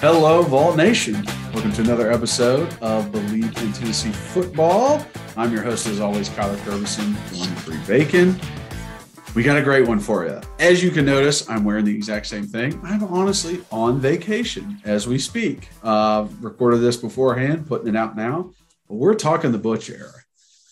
Hello, Vol Nation. Welcome to another episode of Believe in Tennessee Football. I'm your host, as always, Kyler Ferguson, 23 Bacon. We got a great one for you. As you can notice, I'm wearing the exact same thing. I'm honestly on vacation as we speak. Recorded this beforehand, putting it out now. But we're talking the Butch era.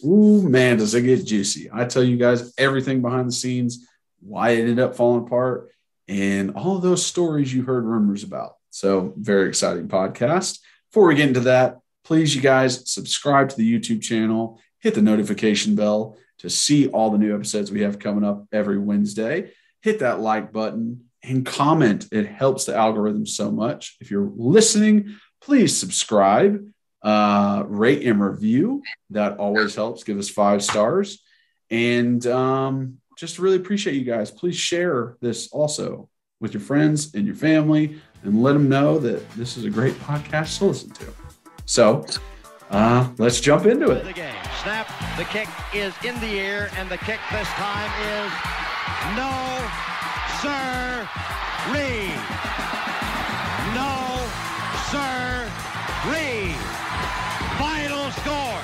Ooh, man, does it get juicy. I tell you guys everything behind the scenes, why it ended up falling apart, and all of those stories you heard rumors about. So very exciting podcast. Before we get into that, please, you guys, subscribe to the YouTube channel, hit the notification bell to see all the new episodes we have coming up every Wednesday. Hit that like button and comment. It helps the algorithm so much. If you're listening, please subscribe, rate and review. That always helps. Give us 5 stars. And just really appreciate you guys. Please share this also with your friends and your family and let them know that this is a great podcast to listen to. So let's jump into it. The game. Snap. The kick is in the air, and the kick this time is no, sir-ree. No, sir-ree. Final score,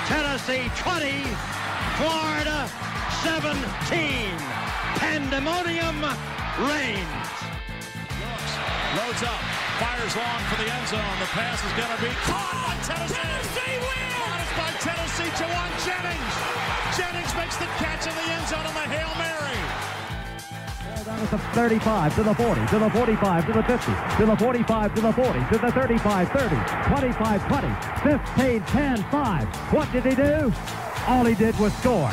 Tennessee 20, Florida 17. Pandemonium reigns. Loads up, fires long for the end zone. The pass is going to be caught by Tennessee. Tennessee wins! Caught by Tennessee to one Jennings. Jennings makes the catch in the end zone on the Hail Mary. Down at the 35, to the 40, to the 45, to the 50, to the 45, to the 40, to the 35, 30, 25, 20, 15, 10, 5. What did he do? All he did was score.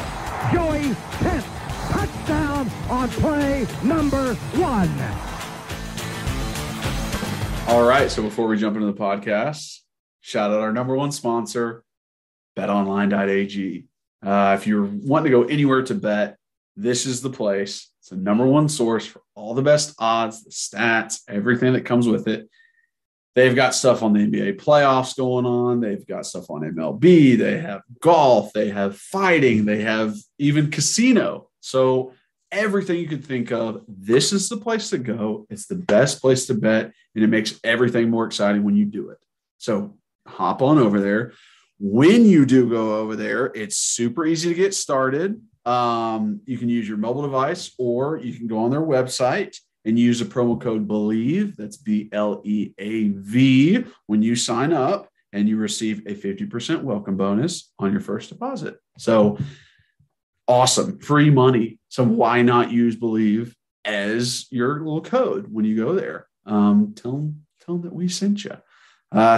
Joey Pence, touchdown on play number 1. All right. So before we jump into the podcast, shout out our number one sponsor, betonline.ag. If you're wanting to go anywhere to bet, this is the place. It's the number one source for all the best odds, the stats, everything that comes with it. They've got stuff on the NBA playoffs going on. They've got stuff on MLB. They have golf. They have fighting. They have even casino. So everything you could think of, this is the place to go. It's the best place to bet, and it makes everything more exciting when you do it. So hop on over there. When you do go over there, it's super easy to get started. You can use your mobile device, or you can go on their website and use the promo code BELIEVE, that's BLEAV, when you sign up, and you receive a 50% welcome bonus on your first deposit. So awesome. Free money. So why not use BELIEVE as your little code when you go there? Tell them that we sent you.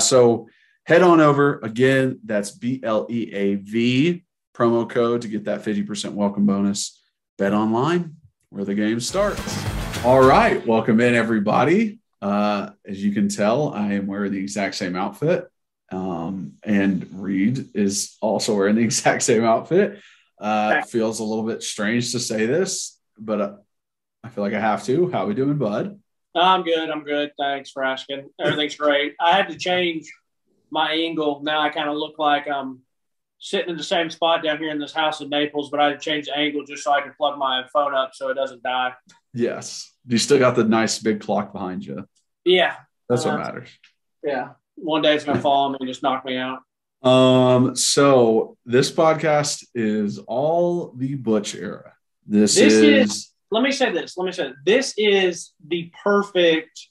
So head on over. Again, that's BLEAV promo code to get that 50% welcome bonus. Bet online, where the game starts. All right. Welcome in, everybody. As you can tell, I am wearing the exact same outfit. And Reed is also wearing the exact same outfit. It feels a little bit strange to say this, but I feel like I have to. How we doing, bud? I'm good. Thanks for asking. Everything's great. I had to change my angle. Now I kind of look like I'm sitting in the same spot down here in this house in Naples, but I had to change the angle just so I can plug my phone up so it doesn't die. Yes. You still got the nice big clock behind you. Yeah. That's what matters. Yeah. One day it's going to fall on me and just knock me out. So this podcast is all the Butch era. This is let me say this. This is the perfect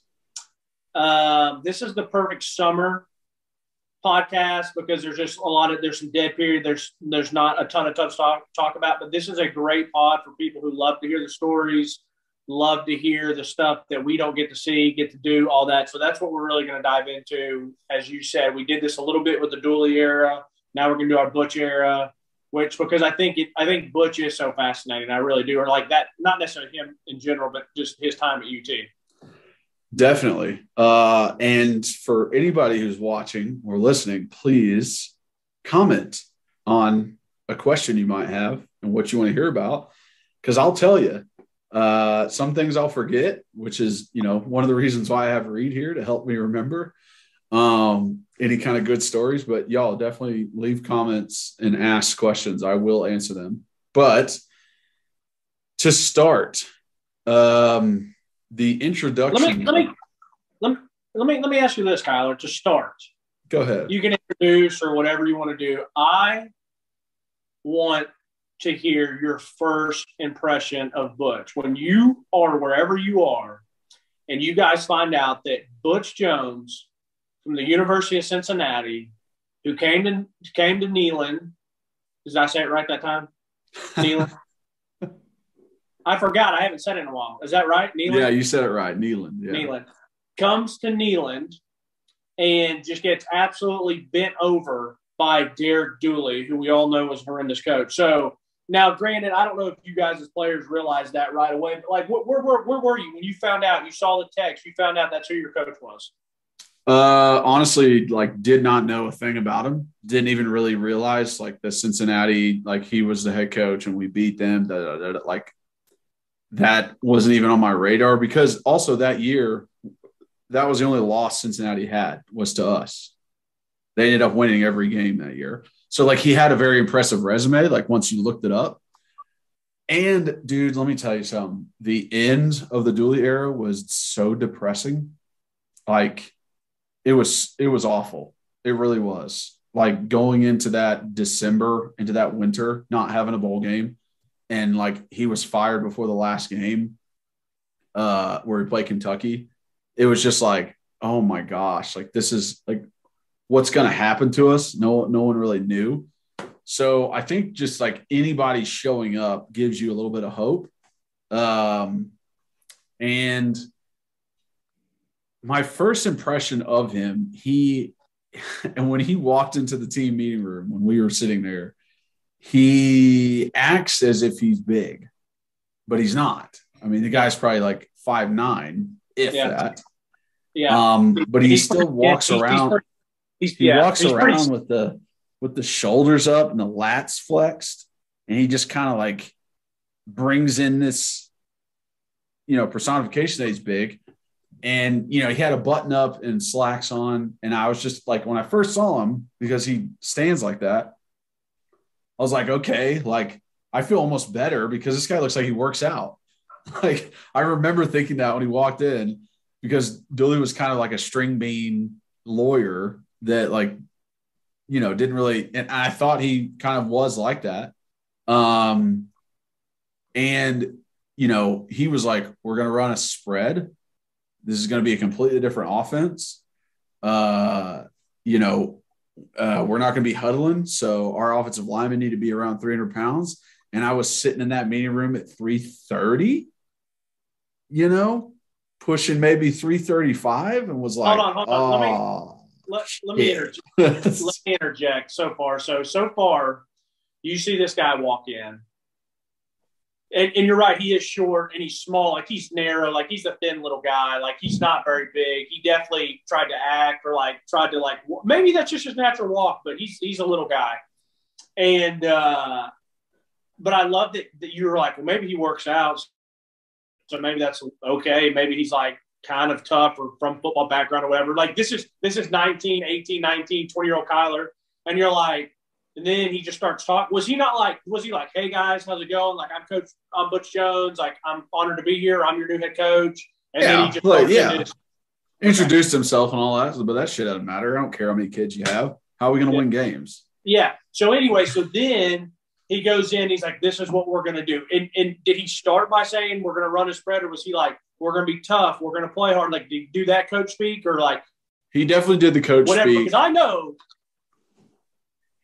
summer podcast because there's just there's some dead period. There's not a ton of talk about, but this is a great pod for people who love to hear the stories, love to hear the stuff that we don't get to see, get to do, all that. So that's what we're really going to dive into. As you said, we did this a little bit with the Dooley era. Now we're going to do our Butch era, because I think Butch is so fascinating. I really do. Or like that, not necessarily him in general, but just his time at UT. Definitely. And for anybody who's watching or listening, please comment on a question you might have and what you want to hear about. Because I'll tell you, some things I'll forget, which is, one of the reasons why I have Reed here to help me remember any kind of good stories. But y'all definitely leave comments and ask questions. I will answer them. But to start, the introduction. let me ask you this, Kyler, to start. Go ahead. You can introduce or whatever you want to do. I want to hear your first impression of Butch. When you are wherever you are and you guys find out that Butch Jones from the University of Cincinnati, who came to Neyland, did I say it right that time? Neyland? I forgot. I haven't said it in a while. Is that right? Neyland? Yeah, you said it right. Neyland. Yeah. Neyland. Comes to Neyland and just gets absolutely bent over by Derek Dooley, who we all know was a horrendous coach. So now, granted, I don't know if you guys as players realized that right away, but like, where were you when you found out? You saw the text. You found out that's who your coach was. Honestly, like, did not know a thing about him. Didn't even really realize like the Cincinnati, like he was the head coach and we beat them. Like that wasn't even on my radar because also that year, that was the only loss Cincinnati had was to us. They ended up winning every game that year. So, like, he had a very impressive resume, like, once you looked it up. And, dude, let me tell you something. The end of the Dooley era was so depressing. Like, it was awful. It really was. Like, going into that December, into that winter, not having a bowl game, and, like, he was fired before the last game where he played Kentucky. It was just like, oh, my gosh. Like, this is, like, what's going to happen to us? No one really knew. So I think just like anybody showing up gives you a little bit of hope. And my first impression of him, and when he walked into the team meeting room, when we were sitting there, he acts as if he's big, but he's not. I mean, the guy's probably like 5'9", if that. Yeah. But he still walks around. He walks around with the shoulders up and the lats flexed, and he just kind of like brings in this, personification that he's big. And, he had a button up and slacks on. And I was just like, when I first saw him, because he stands like that, I was like, okay, like I feel almost better because this guy looks like he works out. Like I remember thinking that when he walked in, because Dooley was kind of like a string bean lawyer that didn't really, and I thought he kind of was like that. And, he was like, we're going to run a spread. This is going to be a completely different offense. We're not going to be huddling. So our offensive linemen need to be around 300 pounds. And I was sitting in that meeting room at 330, pushing maybe 335 and was like, hold on. Let me interject so far, you see this guy walk in. And you're right, he is short and he's small, like he's narrow, like he's a thin little guy, like he's not very big. He definitely tried to act or maybe that's just his natural walk, but he's a little guy. And but I love that you were like, well, maybe he works out, so maybe that's okay. Maybe he's like kind of tough or from football background or whatever. Like this is 18, 19, 20-year-old Kyler. And you're like, and then he just starts talking. Was he like, hey guys, how's it going? Like I'm Butch Jones. Like I'm honored to be here. I'm your new head coach. And then he just introduced himself and all that, but that shit doesn't matter. I don't care how many kids you have. How are we going to win games? Yeah. So anyway, then he goes in, he's like, this is what we're going to do. And did he start by saying we're going to run a spread, or was he like, we're going to be tough, we're going to play hard? Like, did he do that coach speak, or like? He definitely did the coach whatever, speak. Because I know.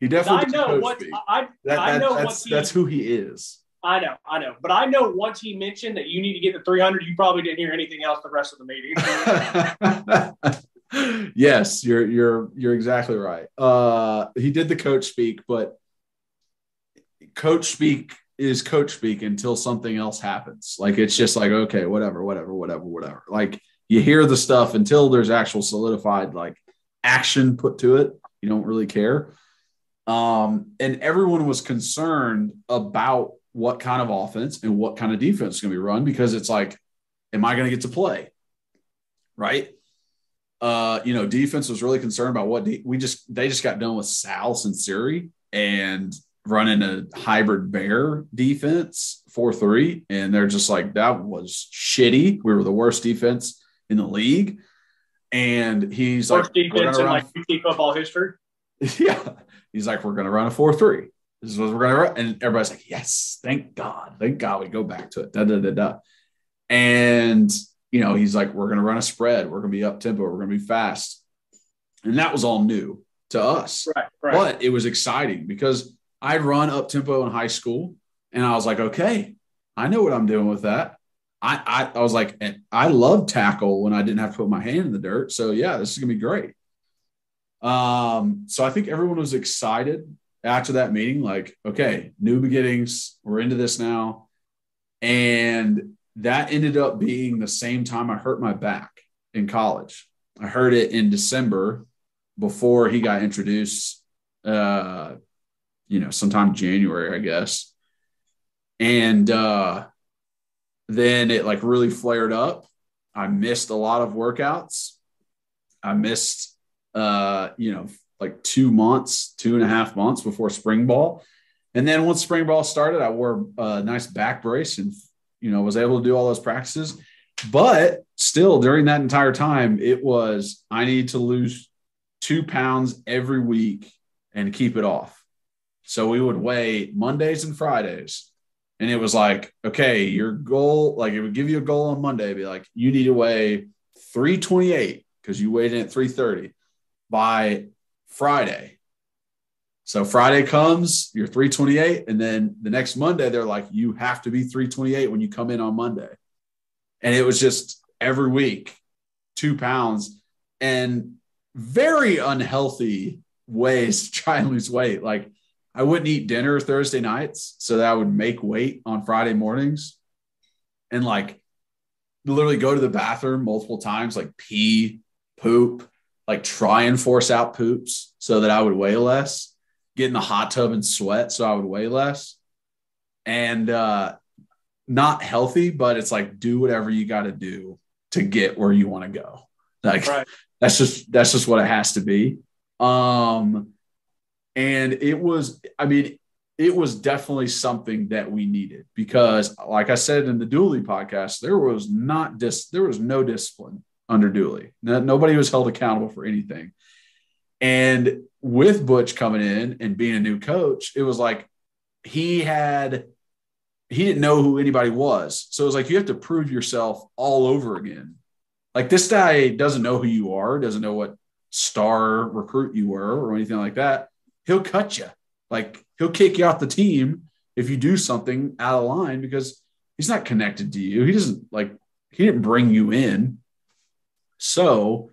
He definitely did the coach what, speak. I know that's who he is. I know. But I know once he mentioned that you need to get to 300, you probably didn't hear anything else the rest of the meeting. Yes, you're exactly right. He did the coach speak, but coach speak is coach speak until something else happens. Like it's just like, okay, whatever. Like you hear the stuff until there's actual solidified like action put to it. You don't really care. And everyone was concerned about what kind of offense and what kind of defense is going to be run, because it's like, am I going to get to play? Right. Defense was really concerned about what they just got done with Sal Sinceri and running a hybrid bear defense 4-3. And they're just like, that was shitty. We were the worst defense in the league. And he's Worst like, defense in like UT football history. Yeah. He's like, we're going to run a 4-3. This is what we're going to run. And everybody's like, yes, thank God. Thank God we go back to it. Da, da, da, da. And, he's like, we're going to run a spread. We're going to be up tempo. We're going to be fast. And that was all new to us. Right. But it was exciting because I'd run up tempo in high school. And I was like, okay, I know what I'm doing with that. I was like, I love tackle when I didn't have to put my hand in the dirt. So, yeah, this is going to be great. So I think everyone was excited after that meeting, like, okay, new beginnings. We're into this now. And that ended up being the same time I hurt my back in college. I heard it in December before he got introduced, sometime January, I guess. And then it like really flared up. I missed a lot of workouts. I missed, like 2.5 months before spring ball. And then once spring ball started, I wore a nice back brace and, was able to do all those practices. But still during that entire time, I need to lose 2 pounds every week and keep it off. So we would weigh Mondays and Fridays. And it was like, okay, your goal, like it would give you a goal on Monday, be like, you need to weigh 328 because you weighed in at 330 by Friday. So Friday comes, you're 328. And then the next Monday, they're like, you have to be 328 when you come in on Monday. And it was just every week, 2 pounds and very unhealthy ways to try and lose weight. Like I wouldn't eat dinner Thursday nights so that I would make weight on Friday mornings and like literally go to the bathroom multiple times, like pee, poop, like try and force out poops so that I would weigh less, get in the hot tub and sweat so I would weigh less. And not healthy, but it's like do whatever you got to do to get where you want to go. Like that's just what it has to be. And it was definitely something that we needed because like I said in the Dooley podcast, there was no discipline under Dooley. Nobody was held accountable for anything. And with Butch coming in and being a new coach, it was like he didn't know who anybody was. So it was like you have to prove yourself all over again. Like this guy doesn't know who you are, doesn't know what star recruit you were or anything like that. He'll cut you. Like he'll kick you off the team if you do something out of line because he's not connected to you. He didn't bring you in. So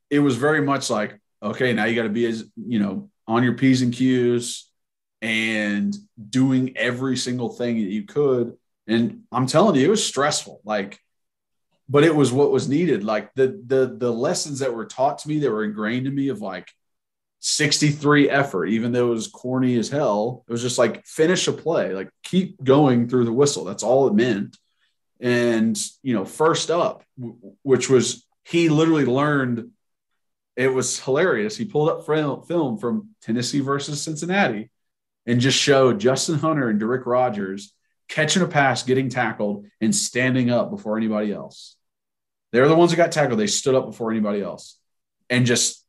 it was very much like, okay, now you got to be on your P's and Q's and doing every single thing that you could. And I'm telling you, it was stressful. But it was what was needed. Like the lessons that were taught to me that were ingrained in me of like 63 effort, even though it was corny as hell, it was just like finish a play, like keep going through the whistle. That's all it meant. And, first up, which was, he literally learned, it was hilarious. He pulled up film from Tennessee versus Cincinnati and just showed Justin Hunter and Derrick Rogers catching a pass, getting tackled, and standing up before anybody else. They're the ones that got tackled. They stood up before anybody else and just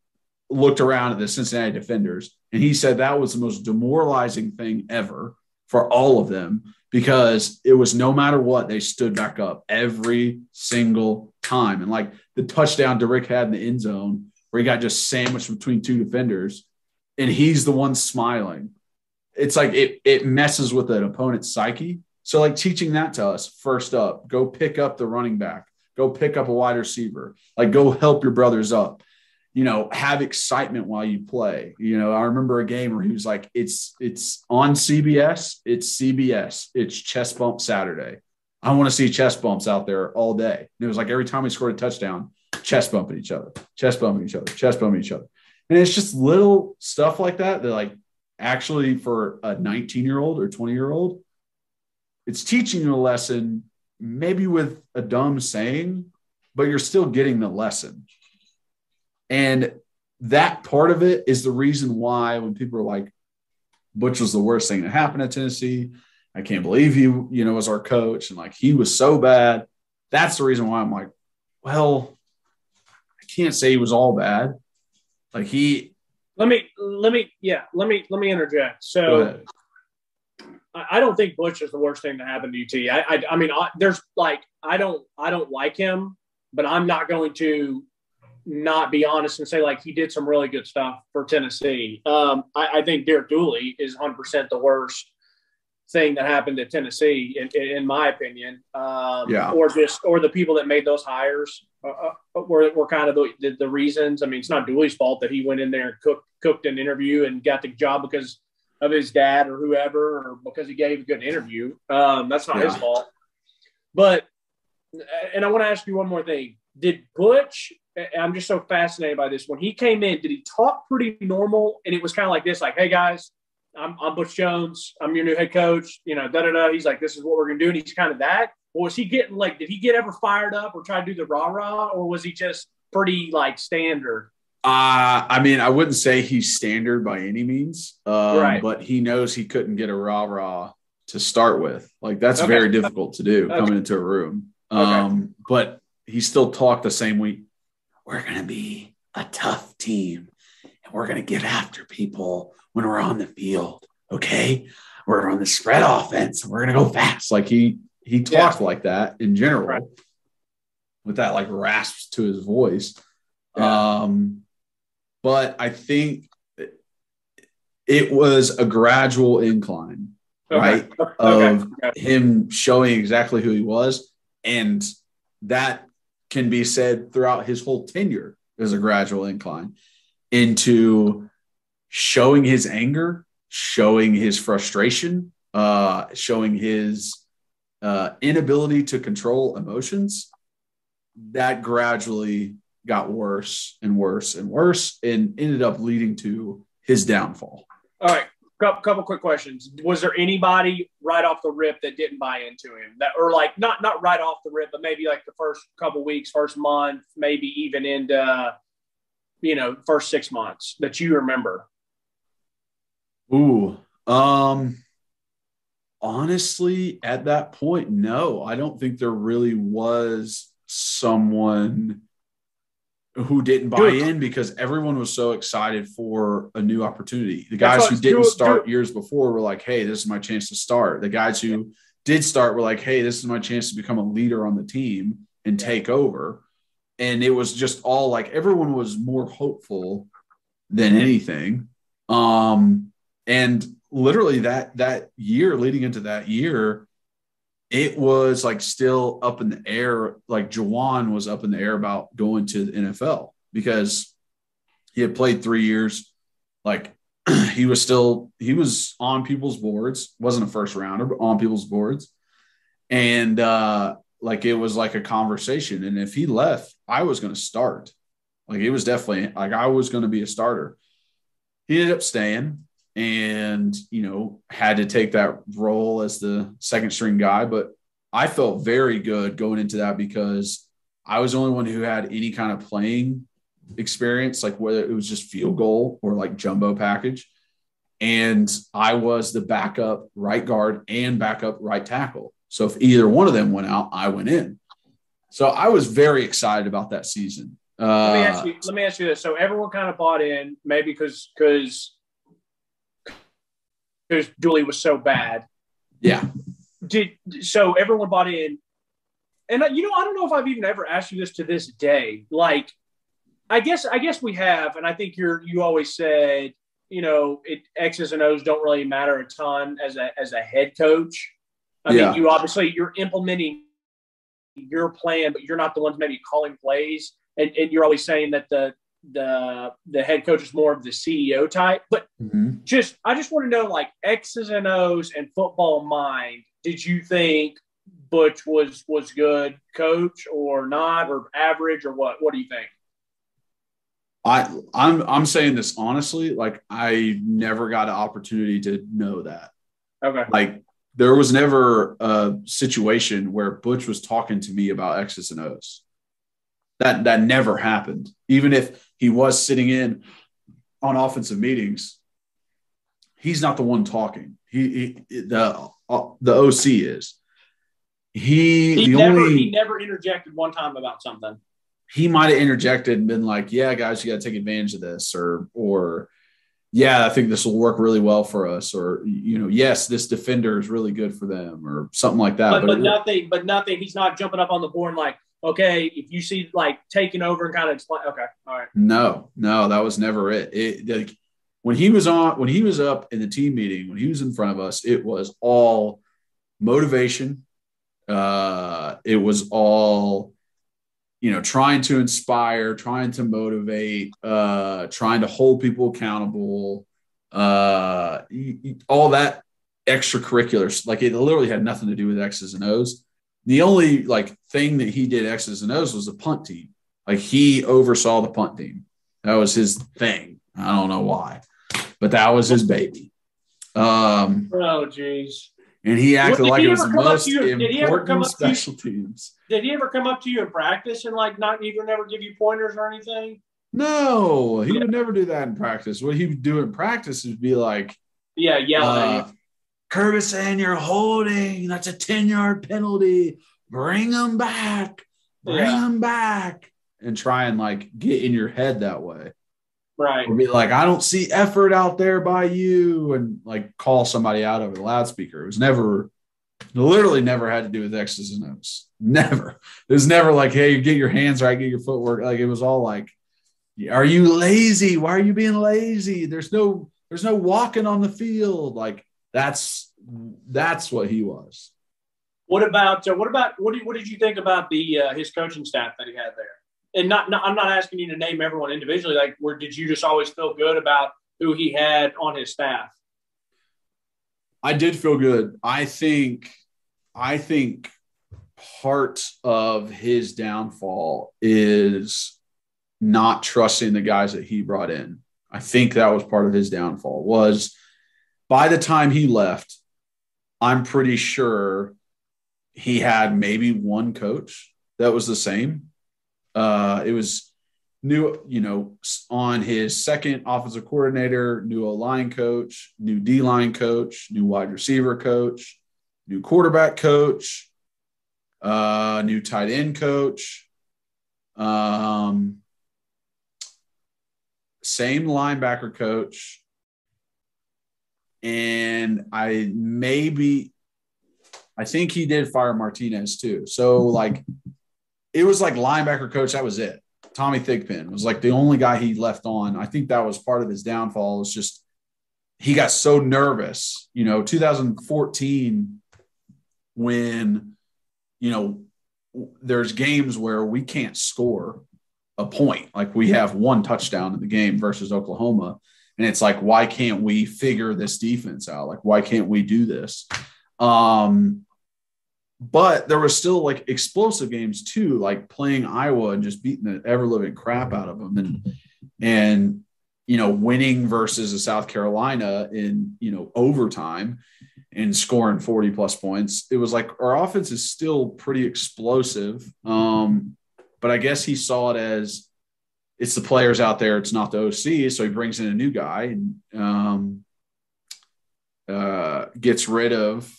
looked around at the Cincinnati defenders. And he said that was the most demoralizing thing ever for all of them because it was no matter what, they stood back up every single time. And like the touchdown Derrick had in the end zone where he got just sandwiched between two defenders and he's the one smiling. It's like it messes with an opponent's psyche. So like teaching that to us, first up, go pick up the running back, go pick up a wide receiver, like go help your brothers up, have excitement while you play. I remember a game where he was like, it's on CBS, it's chest bump Saturday. I want to see chest bumps out there all day. And it was like every time we scored a touchdown, chest bumping each other, chest bumping each other, chest bumping each other. And it's just little stuff like that like actually for a 19-year-old or 20-year-old, it's teaching you a lesson, maybe with a dumb saying, but you're still getting the lesson. And that part of it is the reason why when people are like, Butch was the worst thing that happened at Tennessee, I can't believe he, was our coach. And like, he was so bad. That's the reason why I'm like, well, I can't say he was all bad. Like let me interject. So I don't think Butch is the worst thing to happen to UT. I mean, there's like I don't like him, but I'm not going to not be honest and say like he did some really good stuff for Tennessee. I think Derek Dooley is 100% the worst thing that happened at Tennessee, in my opinion. Or the people that made those hires were kind of the reasons. I mean, it's not Dooley's fault that he went in there and cooked an interview and got the job because of his dad or whoever, or because he gave a good interview. That's not his fault. But, and I want to ask you one more thing. Did Butch, I'm just so fascinated by this, when he came in, did he talk pretty normal? And it was kind of like this, like, hey guys, I'm Butch Jones. I'm your new head coach. You know, da-da-da. He's like, this is what we're going to do. And he's kind of that. Or was he getting like, did he get ever fired up or try to do the rah-rah? Or was he just pretty like standard? I mean, I wouldn't say he's standard by any means, right. But he knows he couldn't get a rah-rah to start with. Like, that's very difficult to do coming into a room. But he still talked the same way. We're going to be a tough team, and we're going to get after people when we're on the field, okay? We're on the spread offense, and we're going to go fast. Like, he talked like that in general with that, like, rasp to his voice. Yeah. But I think it was a gradual incline, right, of him showing exactly who he was. And that can be said throughout his whole tenure as a gradual incline into showing his anger, showing his frustration, showing his inability to control emotions. That gradually got worse and worse and worse and ended up leading to his downfall. All right. Couple quick questions. Was there anybody right off the rip that didn't buy into him, that, or like not right off the rip, but maybe like the first couple weeks, first month, maybe even into, first 6 months that you remember? Honestly, at that point, no, I don't think there really was someone who didn't buy in, because everyone was so excited for a new opportunity. The guys who didn't start years before were like, hey, this is my chance to start. The guys who did start were like, hey, this is my chance to become a leader on the team and take over. And it was just all like, everyone was more hopeful than anything. And literally that year, leading into that year, it was like still up in the air. Like Juwan was up in the air about going to the NFL because he had played 3 years. Like he was on people's boards, wasn't a first rounder, but on people's boards. And like, it was like a conversation. And if he left, I was going to start. Like, it was definitely like, I was going to be a starter. He ended up staying and, had to take that role as the second string guy. But I felt very good going into that because I was the only one who had any kind of playing experience, like whether it was just field goal or like jumbo package. And I was the backup right guard and backup right tackle. So if either one of them went out, I went in. So I was very excited about that season. Let me ask you this. So everyone kind of bought in, maybe because Dooley was so bad. Yeah. So everyone bought in. And I don't know if I've even ever asked you this to this day. Like, I guess we have, and I think you always said, X's and O's don't really matter a ton as a head coach. I mean, you're implementing your plan, but you're not the ones maybe calling plays. And you're always saying that the head coach is more of the CEO type. But I just want to know, like, X's and O's and football mind, did you think Butch was good coach or not, or average, or what? What do you think? I'm saying this honestly, like, I never got an opportunity to know that. Okay. Like, there was never a situation where Butch was talking to me about X's and O's. That never happened. Even if he was sitting in on offensive meetings, he's not the one talking. The OC is. He never interjected one time about something. he might have interjected and been like, yeah, guys, you got to take advantage of this, or yeah, I think this will work really well for us, or, yes, this defender is really good for them, or something like that. But nothing. He's not jumping up on the board and like, okay, if you see like taking over and kind of explain, okay, all right. No, that was never it. When he was up in the team meeting, when he was in front of us, it was all motivation. It was all, trying to inspire, trying to motivate, trying to hold people accountable, all that extracurriculars. Like, it literally had nothing to do with X's and O's. The only thing that he did X's and O's was the punt team. Like, he oversaw the punt team. That was his thing. I don't know why, but that was his baby. Oh, geez. And he acted like it was the most important special teams. Did he ever come up to you in practice and not even ever give you pointers or anything? No, he would never do that in practice. What he would do in practice is be like, yelling at you. Curvison, you're holding. That's a 10-yard penalty. Bring them back. Bring them back. And try and get in your head that way. Right. Or be like, I don't see effort out there by you, and call somebody out over the loudspeaker. It was literally never had to do with X's and O's. Never. It was never like, hey, get your hands right, get your footwork. It was all like, are you lazy? Why are you being lazy? There's no walking on the field. That's what he was. What did you think about his coaching staff that he had there? And I'm not asking you to name everyone individually. Did you just always feel good about who he had on his staff? I did feel good. I think part of his downfall is not trusting the guys that he brought in. I think that was part of his downfall. Was by the time he left, I'm pretty sure he had maybe one coach that was the same. It was new, on his second offensive coordinator, new O-line coach, new D-line coach, new wide receiver coach, new quarterback coach, new tight end coach, same linebacker coach. And I think he did fire Martinez too. So it was linebacker coach. That was it. Tommy Thigpen was the only guy he left on. I think that was part of his downfall. It's just, he got so nervous, 2014, when, there's games where we can't score a point. We have one touchdown in the game versus Oklahoma. And it's why can't we figure this defense out? Why can't we do this? But there was still explosive games too, playing Iowa and just beating the ever living crap out of them, and winning versus a South Carolina in overtime and scoring 40 plus points. It was our offense is still pretty explosive, but I guess he saw it as it's the players out there, it's not the OC. So he brings in a new guy and gets rid of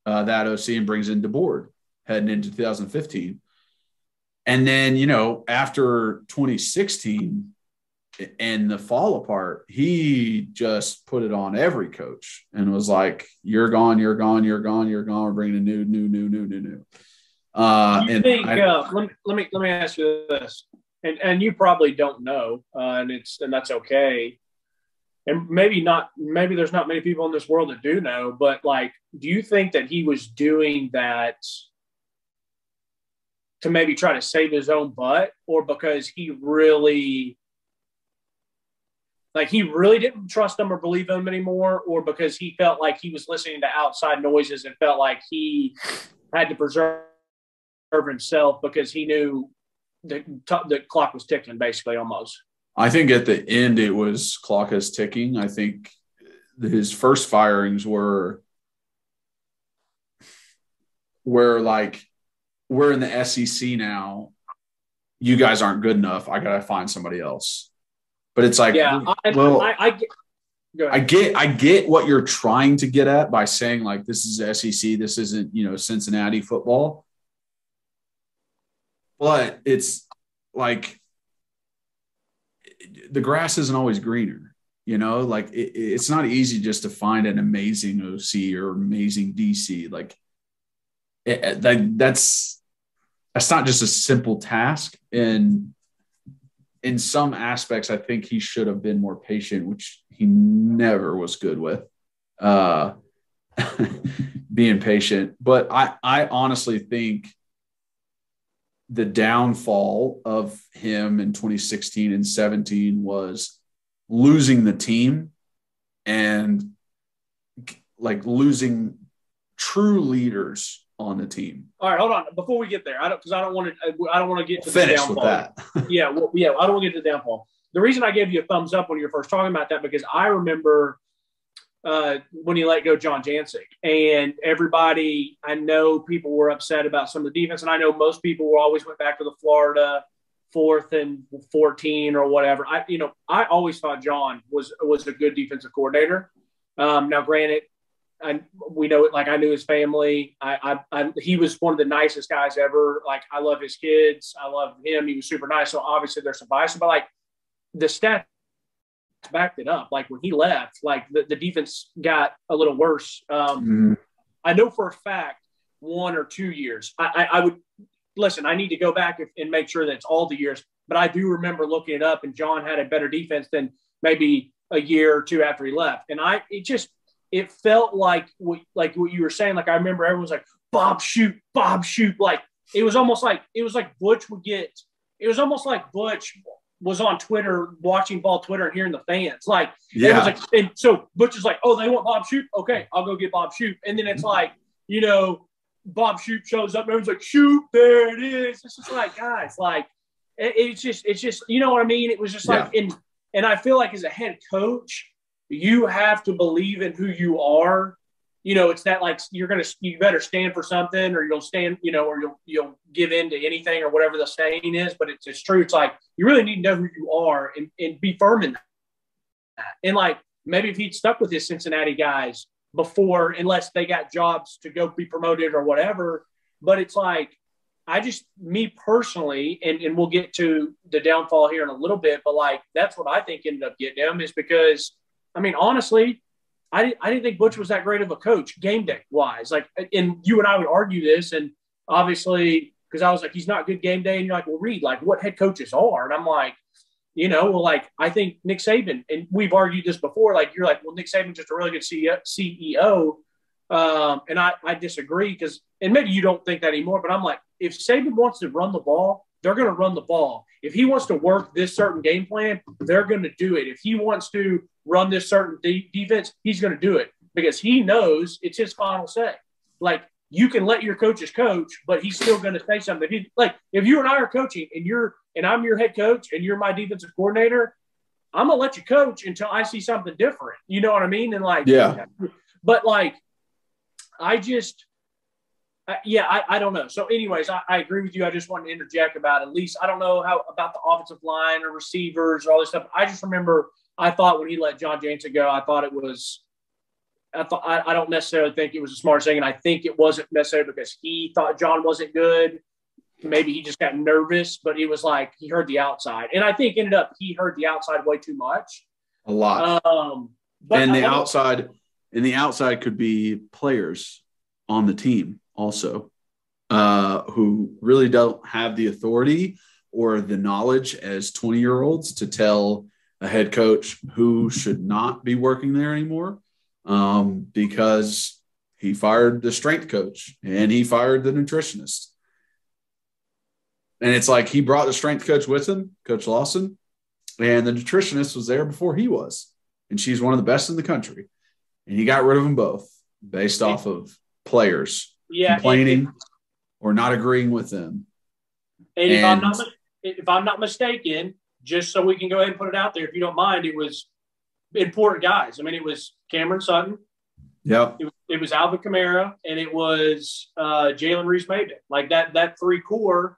that OC and brings in DeBoard heading into 2015. And then, after 2016 and the fall apart, he just put it on every coach and was like, you're gone, you're gone, you're gone, you're gone. We're bringing a new. Let me ask you this, and you probably don't know, and that's okay. And maybe there's not many people in this world that do know, but do you think that he was doing that to maybe try to save his own butt, or because he really didn't trust him or believe him anymore, or because he felt like he was listening to outside noises and felt like he had to preserve himself because he knew the clock was ticking, basically, almost? I think at the end it was clock is ticking. I think his first firings were we're in the SEC now. You guys aren't good enough. I got to find somebody else. But it's I get what you're trying to get at by saying this is the SEC. This isn't, Cincinnati football. But it's like the grass isn't always greener, like it's not easy just to find an amazing OC or amazing DC. Like that's not just a simple task. And in some aspects, I think he should have been more patient, which he never was good with, being patient. But I honestly think the downfall of him in 2016 and 17 was losing the team and like losing true leaders on the team. All right, hold on. Before we get there, I don't want to get to finish the downfall. With that. I don't want to get to the downfall. The reason I gave you a thumbs up when you were first talking about that, because I remember when he let go John Jancic, and everybody, I know people were upset about some of the defense, and I know most people always went back to the Florida 4th and 14 or whatever. I always thought John was a good defensive coordinator. Now, granted, we know it. Like, I knew his family. He was one of the nicest guys ever. Like, I love his kids. I love him. He was super nice. So obviously there's some bias, but like the stats backed it up. Like when he left, like the defense got a little worse. I know for a fact 1 or 2 years. I would listen. I need to go back and make sure that it's all the years. But I do remember looking it up, and John had a better defense than maybe a year or two after he left. And it felt like what you were saying. Like, I remember everyone was like, Bob, shoot. Like, it was almost like Butch was on Twitter, watching ball Twitter and hearing the fans. Like, it was like, and so Butch is like, oh, they want Bob Shoop? Okay, I'll go get Bob Shoop. And then it's like, Bob Shoop shows up and everyone's like, shoot, there it is. It's just like, guys, like, it's just, you know what I mean? It was just like, and I feel like as a head coach, you have to believe in who you are. It's that, like, you better stand for something, or you'll stand, or you'll give in to anything, or whatever the saying is. But it's true. It's like, you really need to know who you are and be firm in that. And like, maybe if he'd stuck with his Cincinnati guys before, unless they got jobs to go be promoted or whatever. But it's like, me personally, and we'll get to the downfall here in a little bit, but like, that's what I think ended up getting him, is because, I mean, honestly, I didn't think Butch was that great of a coach game day wise. Like, and you and I would argue this, and obviously, because I was like, he's not good game day. And you're like, well, Reed, like, what head coaches are? And I'm like, like, I think Nick Saban, and we've argued this before, like, you're like, well, Nick Saban's just a really good CEO. And I disagree, and maybe you don't think that anymore, but I'm like, if Saban wants to run the ball, they're going to run the ball. If he wants to work this certain game plan, they're going to do it. If he wants to run this certain defense, he's going to do it, because he knows it's his final say. Like, you can let your coaches coach, but he's still going to say something. Like, if you and I are coaching and I'm your head coach and you're my defensive coordinator, I'm going to let you coach until I see something different. You know what I mean? And like, but like, I don't know. So anyways, I agree with you. I just wanted to interject about, at least, I don't know about the offensive line or receivers or all this stuff. I just remember, I thought when he let John Jancic go, I don't necessarily think it was the smartest thing. And I think it wasn't necessarily because he thought John wasn't good. Maybe he just got nervous, but it was like, he heard the outside. And I think ended up, he heard the outside way too much. A lot. But and the outside could be players on the team also, who really don't have the authority or the knowledge as 20-year-olds to tell a head coach who should not be working there anymore, because he fired the strength coach and he fired the nutritionist. And it's like, he brought the strength coach with him, Coach Lawson, and the nutritionist was there before he was. And she's one of the best in the country. And he got rid of them both based off of players complaining or not agreeing with them. And if I'm not mistaken, just so we can go ahead and put it out there, if you don't mind, it was important guys. I mean, it was Cameron Sutton. Yeah. It was Alvin Kamara, and it was Jalen Reese-Maybin. Like that three core,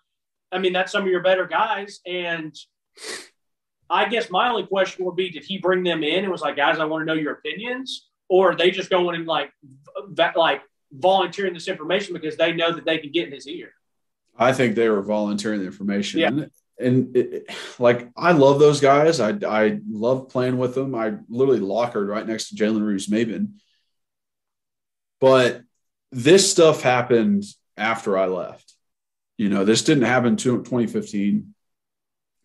I mean, that's some of your better guys. And I guess my only question would be, did he bring them in and was like, guys, I want to know your opinions? Or are they just going and like volunteering this information because they know that they can get in his ear? I think they were volunteering the information. Yeah. like, I love those guys. I love playing with them. I literally lockered right next to Jalen Reeves-Maybin. But this stuff happened after I left. This didn't happen in 2015.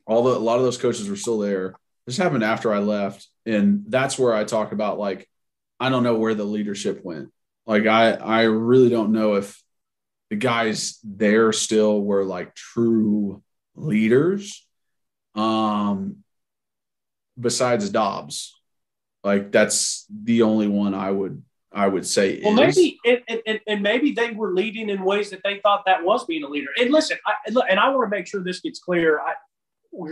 A lot of those coaches were still there. This happened after I left. And that's where I talk about, like, I don't know where the leadership went. Like, I really don't know if the guys there still were like true leaders. Besides Dobbs, like, that's the only one I would say. Well, maybe and maybe they were leading in ways that they thought that was being a leader. And listen, I want to make sure this gets clear.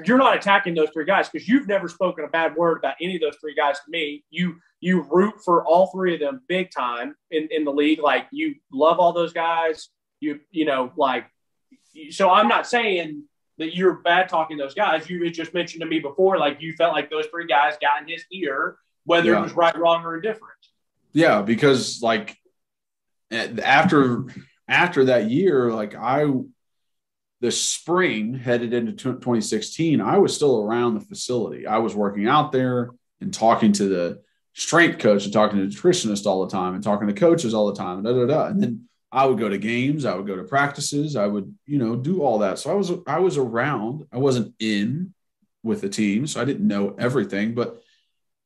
You're not attacking those three guys because you've never spoken a bad word about any of those three guys to me. You root for all three of them big time in the league. Like, you love all those guys. So I'm not saying that you're bad talking those guys. You had just mentioned to me before, like, you felt like those three guys got in his ear, whether it was right, wrong, or indifferent. Yeah, because, like, after that year, like, the spring headed into 2016, I was still around the facility. I was working out there and talking to the strength coach and talking to the nutritionist all the time and talking to coaches all the time. And then I would go to games. I would go to practices. I would, do all that. So I was around. I wasn't in with the team, so I didn't know everything. But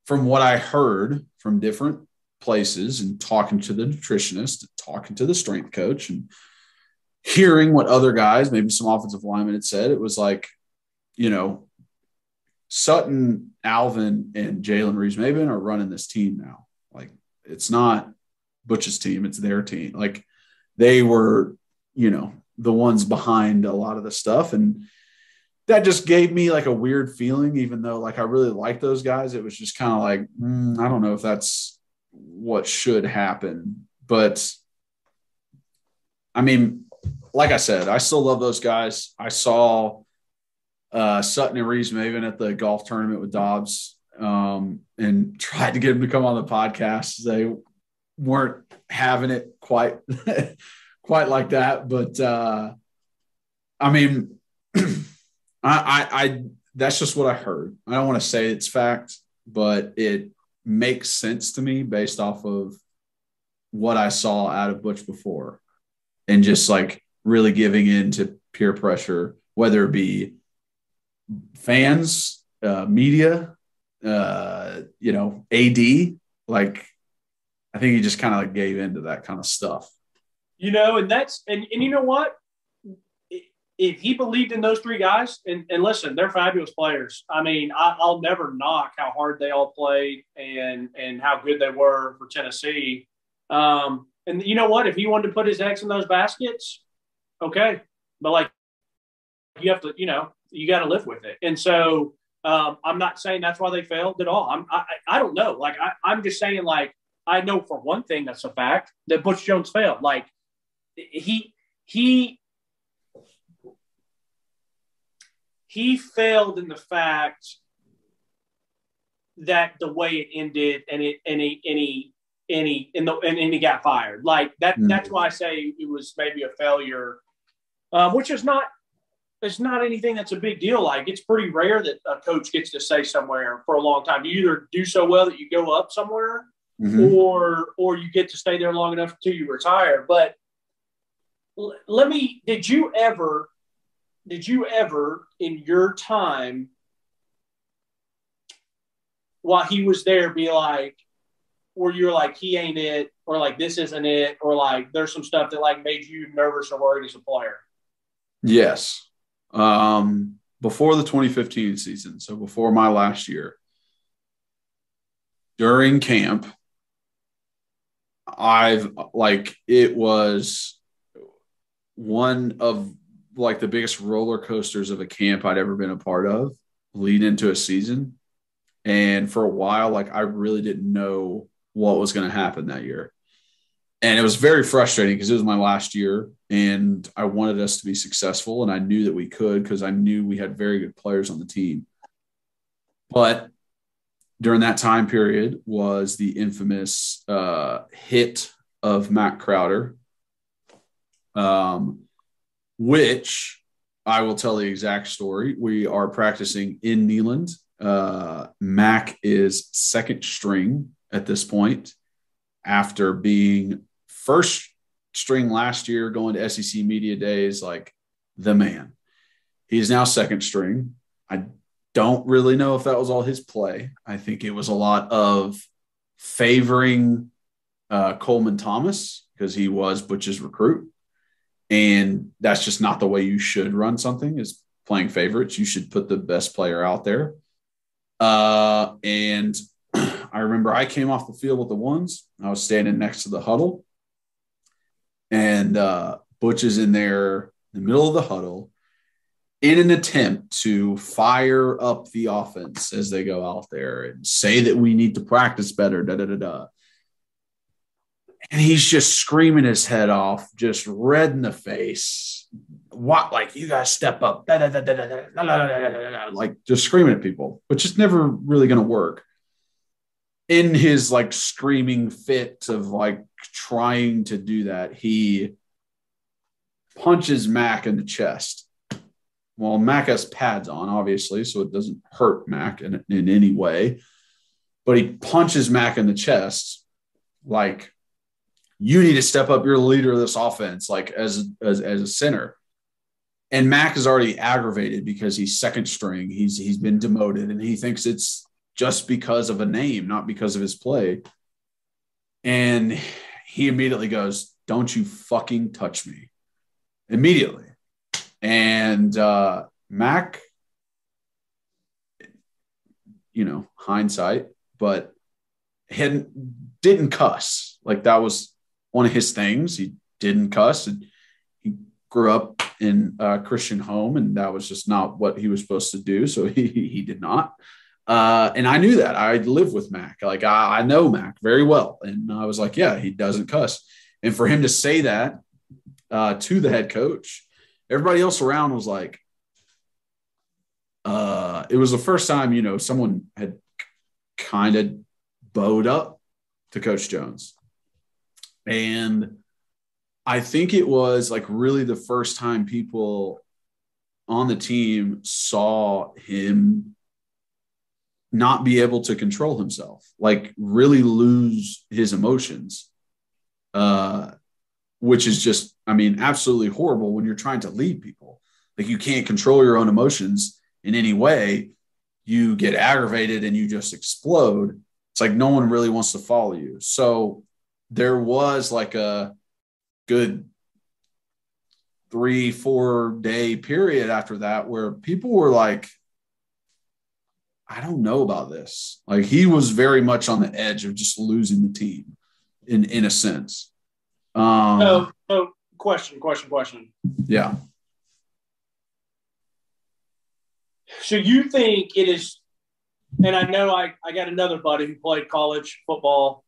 from what I heard from different places and talking to the nutritionist, talking to the strength coach, and hearing what other guys, maybe some offensive linemen, had said, it was like, Sutton, Alvin, and Jalen Reeves-Maybin are running this team now. Like, it's not Butch's team, it's their team. Like, they were, the ones behind a lot of the stuff. And that just gave me like a weird feeling, even though, like, I really like those guys. It was just kind of like, I don't know if that's what should happen. But I mean, like I said, I still love those guys. I saw Sutton and Reeves-Maybin at the golf tournament with Dobbs, and tried to get him to come on the podcast. They weren't having it quite like that. But I mean, I that's just what I heard. I don't want to say it's fact, but it makes sense to me based off of what I saw out of Butch before, and just, like, really giving in to peer pressure, whether it be fans, media, AD. Like, I think he just kind of, like, gave into that kind of stuff. And that's and you know what? If he believed in those three guys, and listen, they're fabulous players. I mean, I'll never knock how hard they all played and how good they were for Tennessee. And you know what? If he wanted to put his eggs in those baskets, okay. But, like, you have to, you got to live with it. And so I'm not saying that's why they failed at all. I don't know. Like, I'm just saying, like, I know for one thing that's a fact that Butch Jones failed. Like, he failed in the fact that the way it ended and he got fired. Like, that. That's why I say it was maybe a failure, which is not. It's not anything that's a big deal. Like, it's pretty rare that a coach gets to stay somewhere for a long time. You either do so well that you go up somewhere, or you get to stay there long enough until you retire. But did you ever in your time while he was there be like, where you're like, he ain't it, or like, this isn't it, or like, there's some stuff that, like, made you nervous or worried as a player? Yes. Before the 2015 season, so before my last year, during camp, it was one of, like, the biggest roller coasters of a camp I'd ever been a part of, lead into a season. And for a while, like, I really didn't know what was going to happen that year. And it was very frustrating because it was my last year and I wanted us to be successful, and I knew that we could because I knew we had very good players on the team. But during that time period was the infamous hit of Mack Crowder, which I will tell the exact story. We are practicing in Neyland. Mack is second string at this point after being first string last year, going to SEC Media Days, like the man. He's now second string. I don't really know if that was all his play. I think it was a lot of favoring Coleman Thomas because he was Butch's recruit. And that's just not the way you should run something, is playing favorites. You should put the best player out there. And I remember I came off the field with the ones. I was standing next to the huddle. And Butch is in there in the middle of the huddle in an attempt to fire up the offense as they go out there and say that we need to practice better, da-da-da-da. And he's just screaming his head off, just red in the face. What, like, you guys step up, like just screaming at people, which is never really going to work. In his like screaming fit of like trying to do that, he punches Mack in the chest. Well, Mack has pads on, obviously, so it doesn't hurt Mack in any way. But he punches Mack in the chest like, you need to step up. You're the leader of this offense, like as a center. And Mack is already aggravated because he's second string. He's been demoted, and he thinks it's just because of a name, not because of his play. And he immediately goes, "Don't you fucking touch me." Immediately. And Mack, hindsight, but didn't cuss. Like, that was one of his things. He didn't cuss. And he grew up in a Christian home, and that was just not what he was supposed to do. So he did not. And I knew that. I lived with Mack. Like, I know Mack very well. And I was like, yeah, he doesn't cuss. And for him to say that to the head coach, everybody else around was like, it was the first time, someone had kind of bowed up to Coach Jones. And I think it was like really the first time people on the team saw him not be able to control himself, like really lose his emotions, which is just, absolutely horrible when you're trying to lead people. Like, you can't control your own emotions in any way. You get aggravated and you just explode. It's like no one really wants to follow you. So there was like a good 3-4 day period after that where people were like, I don't know about this. Like, he was very much on the edge of just losing the team in a sense. So question. Yeah. So you think it is, and I know I got another buddy who played college football,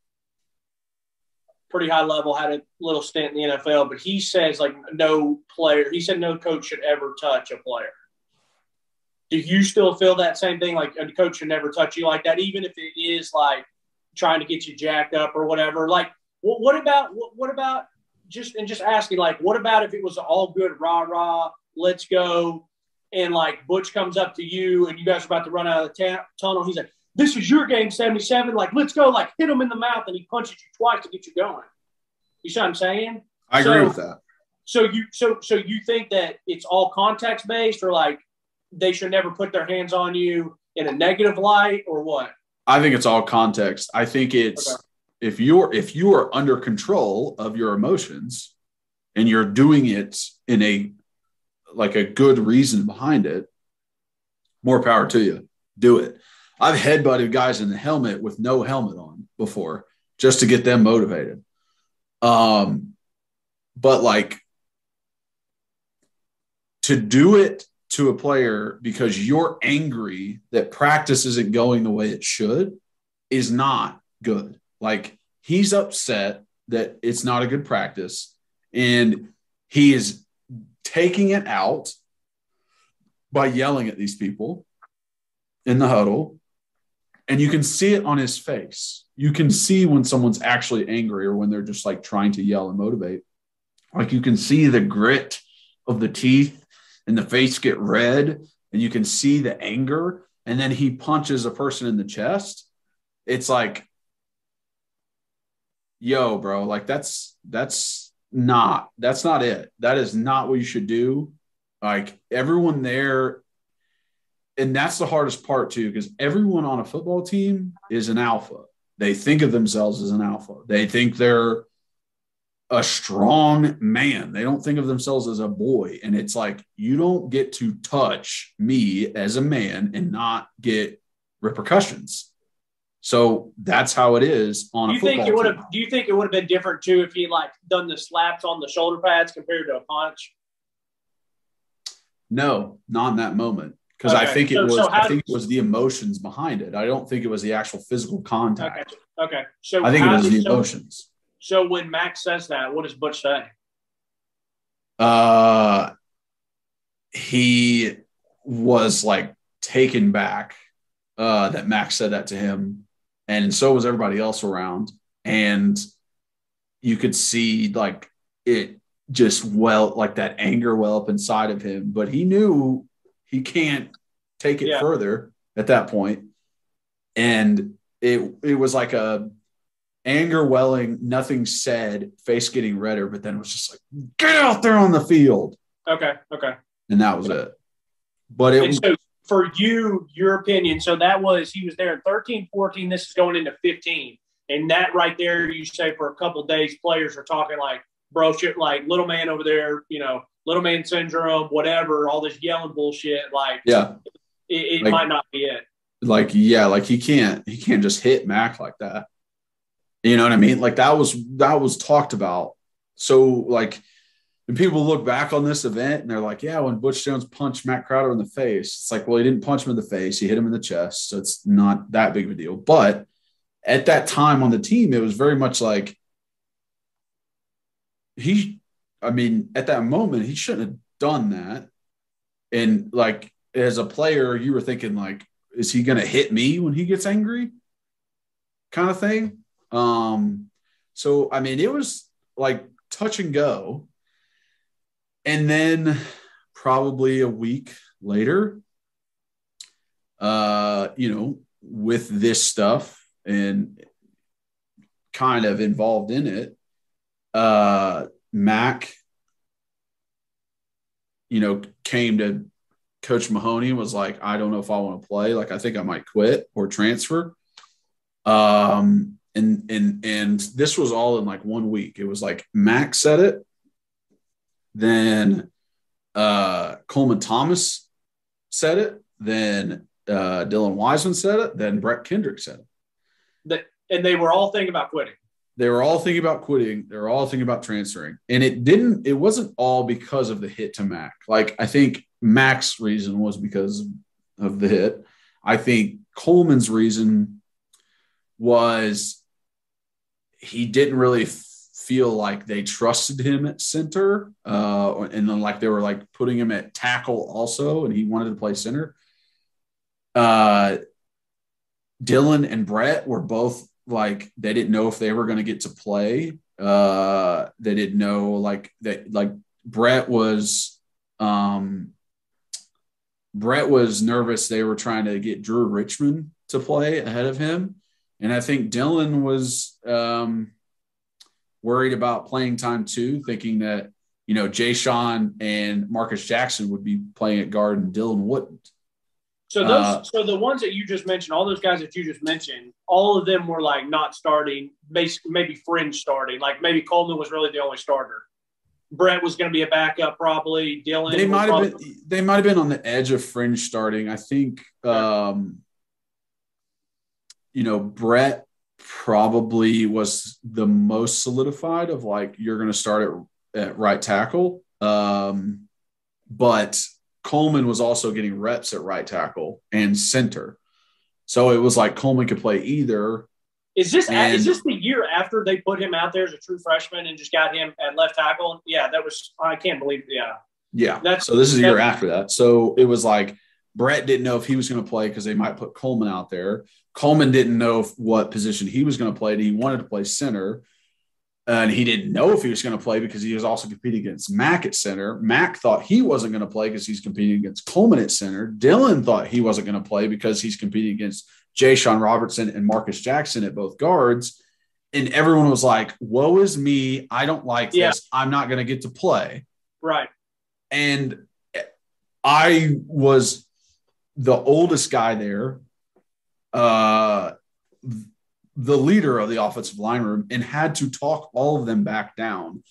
pretty high level, had a little stint in the NFL, but he says like no coach should ever touch a player. Do you still feel that same thing? Like, a coach should never touch you like that, even if it is like trying to get you jacked up or whatever? Like, what about just asking, like, what about if it was all good, rah, let's go, and like Butch comes up to you and you guys are about to run out of the tunnel. He's like, "This is your game, 77. Like, let's go." Like, hit him in the mouth, and he punches you twice to get you going. You see what I'm saying? I agree with that. So you think that it's all context based, or like they should never put their hands on you in a negative light, or what? I think it's all context. I think it's if you are under control of your emotions and you're doing it in a good reason behind it, more power to you. Do it. I've headbutted guys in the helmet with no helmet on before just to get them motivated. But like, to do it to a player because you're angry that practice isn't going the way it should is not good. Like, he's upset that it's not a good practice, and he is taking it out by yelling at these people in the huddle. And you can see it on his face. You can see when someone's actually angry or when they're just like trying to yell and motivate. Like, you can see the grit of the teeth and the face get red and you can see the anger, and then he punches a person in the chest. It's like, yo, bro, like that's not it. That is not what you should do. Like everyone there, and that's the hardest part too, because everyone on a football team is an alpha. They think of themselves as an alpha. They think they're a strong man. They don't think of themselves as a boy. And it's like, you don't get to touch me as a man and not get repercussions. So that's how it is on a football team. Do you think it would have been different too if he like done the slaps on the shoulder pads compared to a punch? No, not in that moment. Because I think it was the emotions behind it. I don't think it was the actual physical contact. Okay. So I think it was the emotions. So when Max says that, what does Butch say? He was like taken back that Max said that to him, and so was everybody else around. And you could see like it just like that anger well up inside of him, but he knew he can't take it further at that point. And it was like a anger welling, nothing said, face getting redder, but then it was just like, get out there on the field. Okay. And that was it. But so for you, your opinion, so that was, he was there in 13, 14, this is going into 15. And that right there, you say for a couple of days, players are talking like, bro, shit, like little man over there, little man syndrome, whatever, all this yelling bullshit. Like, it might not be it. Like, like he can't just hit Mac like that. You know what I mean? Like that was talked about. So like when people look back on this event and they're like, yeah, when Butch Jones punched Mack Crowder in the face, it's like, well, he didn't punch him in the face. He hit him in the chest. So it's not that big of a deal. But at that time on the team, it was very much like at that moment, he shouldn't have done that. And like, as a player, you were thinking like, is he going to hit me when he gets angry? Kind of thing. So, I mean, it was like touch and go. And then probably a week later, with this stuff and kind of involved in it, Mac, came to Coach Mahoney and was like, I don't know if I want to play. Like, I think I might quit or transfer. And this was all in like 1 week. It was like Mac said it. Then Coleman Thomas said it. Then Dylan Wiseman said it. Then Brett Kendrick said it. And they were all thinking about quitting. They were all thinking about quitting. They were all thinking about transferring. And it wasn't all because of the hit to Mac. Like, I think Mac's reason was because of the hit. I think Coleman's reason was he didn't really feel like they trusted him at center. And then like they were like putting him at tackle also, and he wanted to play center. Dylan and Brett were both like, they didn't know if they were going to get to play. They didn't know like that. Like Brett was nervous. They were trying to get Drew Richmond to play ahead of him. And I think Dylan was worried about playing time too, thinking that, Jay Sean and Marcus Jackson would be playing at guard and Dylan wouldn't. So so the ones that you just mentioned, all those guys that you just mentioned, all of them were like not starting, basically maybe fringe starting. Like maybe Coleman was really the only starter. Brett was going to be a backup probably. Dylan. They might have been on the edge of fringe starting. I think, Brett probably was the most solidified of like, you're going to start at right tackle. But Coleman was also getting reps at right tackle and center. So it was like Coleman could play either. Is this the year after they put him out there as a true freshman and just got him at left tackle? Yeah, that was – I can't believe – yeah. Yeah, so this is a year after that. So it was like Brett didn't know if he was going to play because they might put Coleman out there. Coleman didn't know what position he was going to play. He wanted to play center. And he didn't know if he was going to play because he was also competing against Mack at center. Mack thought he wasn't going to play because he's competing against Coleman at center. Dylan thought he wasn't going to play because he's competing against Ja'Shawn Robertson and Marcus Jackson at both guards. And everyone was like, woe is me. I don't like this. I'm not going to get to play. Right. And I was the oldest guy there, the leader of the offensive line room, and had to talk all of them back down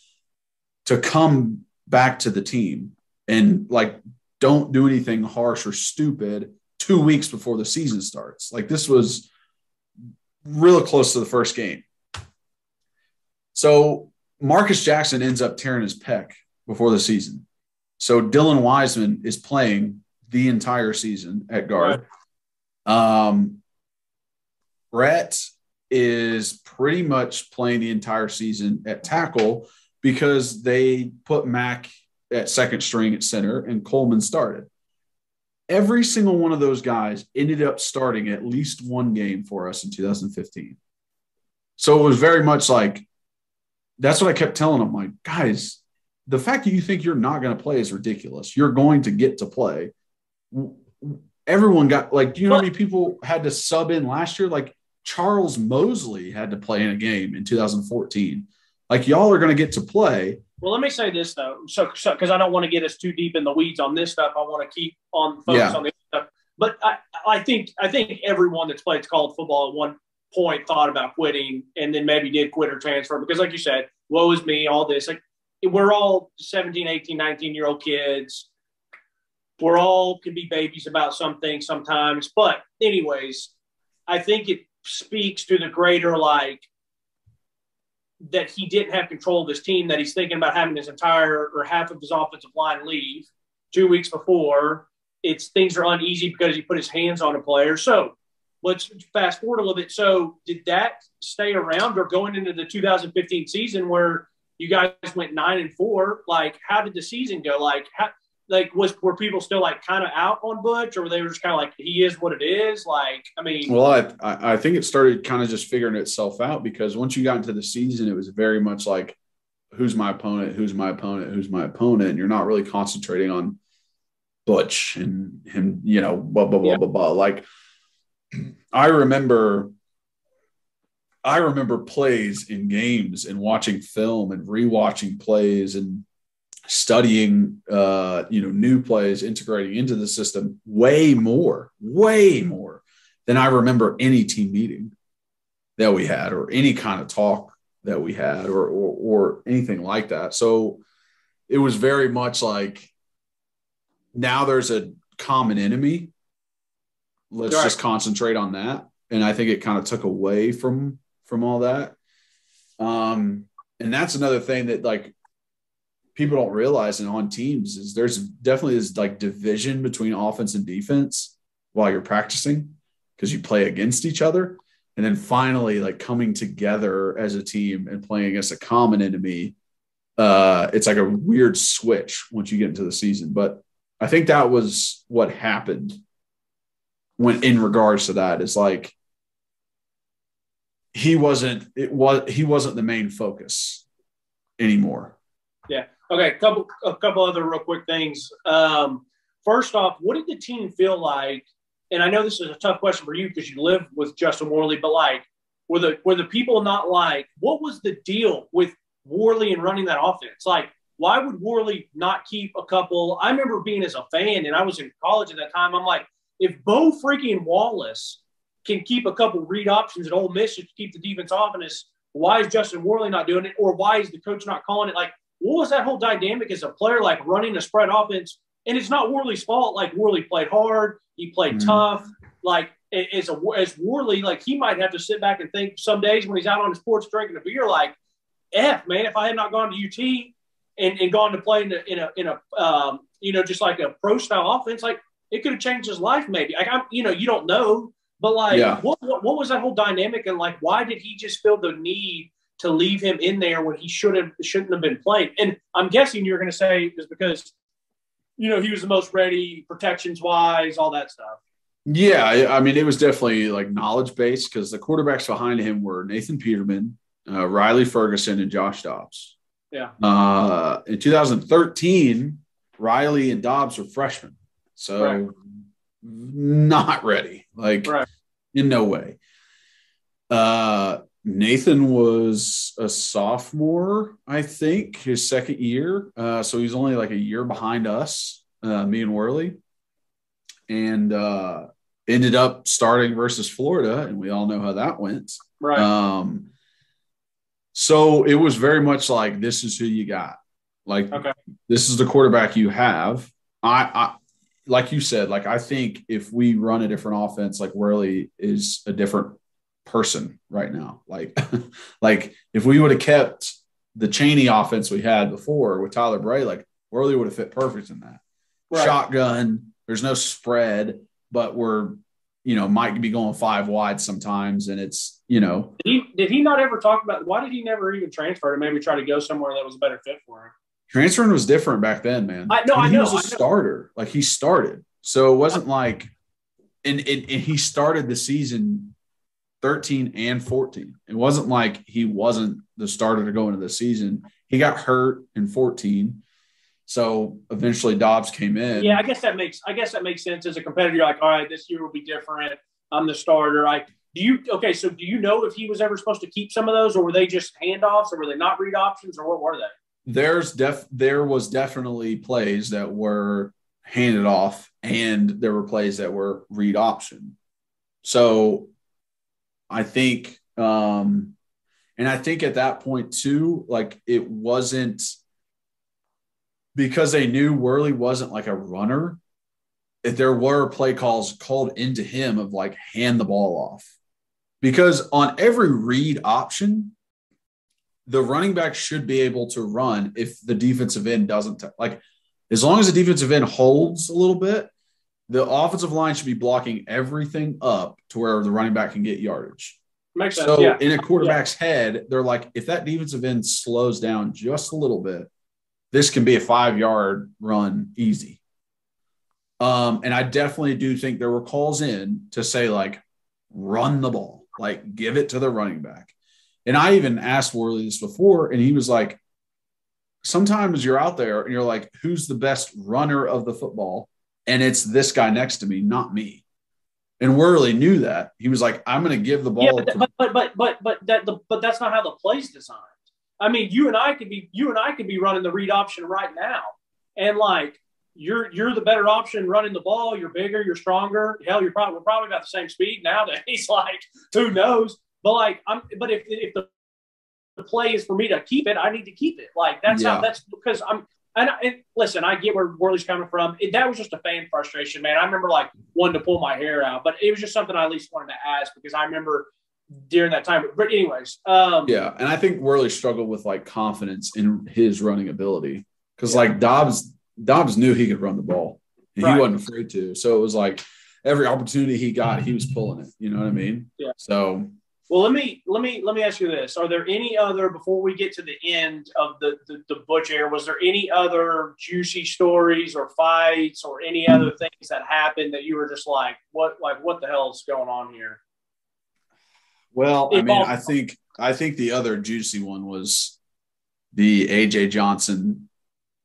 to come back to the team and like, don't do anything harsh or stupid 2 weeks before the season starts. Like, this was real close to the first game. So Marcus Jackson ends up tearing his pec before the season. So Dylan Wiseman is playing the entire season at guard. Brett is pretty much playing the entire season at tackle because they put Mack at second string at center and Coleman started. Every single one of those guys ended up starting at least one game for us in 2015. So it was very much like, that's what I kept telling them, like, guys, the fact that you think you're not going to play is ridiculous. You're going to get to play. Everyone got, like, do you know how many people had to sub in last year? Like, Charles Mosley had to play in a game in 2014. Like, y'all are going to get to play. Well, let me say this, though. So because I don't want to get us too deep in the weeds on this stuff. I want to keep on focus on this stuff. But I think everyone that's played college football at one point thought about quitting and then maybe did quit or transfer. Because like you said, woe is me, all this. Like, we're all 17, 18, 19-year-old kids. We're all can be babies about some things sometimes. But anyways, I think it speaks to the greater, like, that he didn't have control of his team, that he's thinking about having his entire or half of his offensive line leave 2 weeks before. Things are uneasy because he put his hands on a player. So let's fast forward a little bit. So did that stay around, or going into the 2015 season where you guys went 9-4? Like, how did the season go? Were people still like kind of out on Butch, or were they just kind of like, he is what it is? Like, I mean, well, I think it started kind of just figuring itself out, because once you got into the season, it was very much like, who's my opponent? Who's my opponent? Who's my opponent? And you're not really concentrating on Butch and him, you know, blah, blah, blah, blah, blah. Like, I remember plays in games and watching film and rewatching plays and studying, new plays, integrating into the system way more than I remember any team meeting that we had, or any kind of talk that we had, or anything like that. So it was very much like, now there's a common enemy. Let's just concentrate on that. And I think it kind of took away from all that. And that's another thing that, like, people don't realize, and on teams, is there's definitely this like division between offense and defense while you're practicing, because you play against each other. And then finally, like, coming together as a team and playing against a common enemy, it's like a weird switch once you get into the season. But I think that was what happened when, in regards to that, is like, he wasn't the main focus anymore. Yeah. Okay. A couple other real quick things. First off, what did the team feel like? And I know this is a tough question for you because you live with Justin Worley, but like, were the people not like, what was the deal with Worley and running that offense? Like, why would Worley not keep a couple? I remember being as a fan, and I was in college at that time. I'm like, if Bo freaking Wallace can keep a couple read options at Ole Miss to keep the defense honest, why is Justin Worley not doing it? Or why is the coach not calling it? Like, what was that whole dynamic as a player, like running a spread offense? And it's not Worley's fault. Like, Worley played hard. He played tough. Like, as Worley, like, he might have to sit back and think some days when he's out on his porch drinking a beer, like, man, if I had not gone to UT and gone to play in a just like a pro style offense, like, it could have changed his life maybe. Like, you don't know. But, like, what was that whole dynamic? And, like, why did he just feel the need to leave him in there when he shouldn't have been playing? And I'm guessing you're going to say it was because, he was the most ready, protections-wise, all that stuff. Yeah, I mean, it was definitely, like, knowledge-based, because the quarterbacks behind him were Nathan Peterman, Riley Ferguson and Josh Dobbs. Yeah. In 2013, Riley and Dobbs were freshmen. So not ready. Like, in no way. Nathan was a sophomore, I think, his second year. So he's only like a year behind us, me and Worley. And ended up starting versus Florida, and we all know how that went. Right. So it was very much like, this is who you got. Like, this is the quarterback you have. I like you said, like, I think if we run a different offense, like, Worley is a different person right now. Like, like if we would have kept the Chaney offense we had before with Tyler Bray, like, Worley would have fit perfect in that. Right. Shotgun, there's no spread, but we're, might be going 5 wide sometimes. And it's, Did he not ever talk about, why did he never even transfer to maybe try to go somewhere that was a better fit for him? Transferring was different back then, man. I know. He was a starter. Like, he started. So it wasn't like – and he started the season 13 and 14. It wasn't like he wasn't the starter to go into the season. He got hurt in 14. So eventually Dobbs came in. Yeah, I guess that makes sense. As a competitor, you're like, all right, this year will be different. I'm the starter. So do you know if he was ever supposed to keep some of those, or were they just handoffs, or were they not read options, or what were they? There was definitely plays that were handed off, and there were plays that were read option. So I think and I think at that point too, like, it wasn't because they knew Worley wasn't like a runner. If there were play calls called into him of like, hand the ball off, because on every read option, the running back should be able to run if the defensive end doesn't as long as the defensive end holds a little bit, the offensive line should be blocking everything up to where the running back can get yardage. Makes sense. So in a quarterback's head, they're like, if that defensive end slows down just a little bit, this can be a 5-yard run easy. And I definitely do think there were calls in to say, like, run the ball, like, give it to the running back. And I even asked Worley this before, and he was like, sometimes you're out there and you're like, who's the best runner of the football? And it's this guy next to me, not me. And Worley knew that. He was like, I'm going to give the ball. Yeah, but that's not how the play's designed. I mean, you and I could be running the read option right now, and like, you're the better option running the ball. You're bigger, you're stronger. Hell, we're probably about the same speed nowadays. Like, who knows? But like, but if the play is for me to keep it, I need to keep it. Like, that's how. That's because I'm. And listen, I get where Worley's coming from. That was just a fan frustration, man. I remember like wanting to pull my hair out, but it was just something I at least wanted to ask because I remember during that time. But anyways, yeah, and I think Worley struggled with like confidence in his running ability because like Dobbs knew he could run the ball and he wasn't afraid to. So it was like every opportunity he got, he was pulling it. You know what I mean? Yeah. So. Well, let me ask you this: are there any other, before we get to the end of the Butch era, was there any other juicy stories or fights or any other things that happened that you were just like, what the hell is going on here? Well, I mean, I think the other juicy one was the AJ Johnson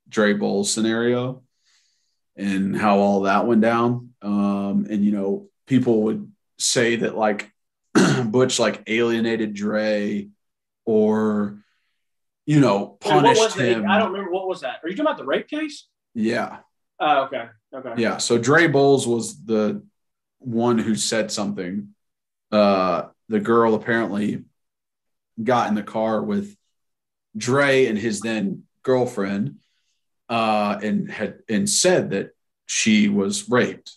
Dre Bowles scenario and how all that went down. And people would say that like Butch like alienated Dre or, punished him. I don't remember. What was that? Are you talking about the rape case? Yeah. Oh, okay. Yeah. So Dre Bowles was the one who said something. The girl apparently got in the car with Dre and his then girlfriend and said that she was raped.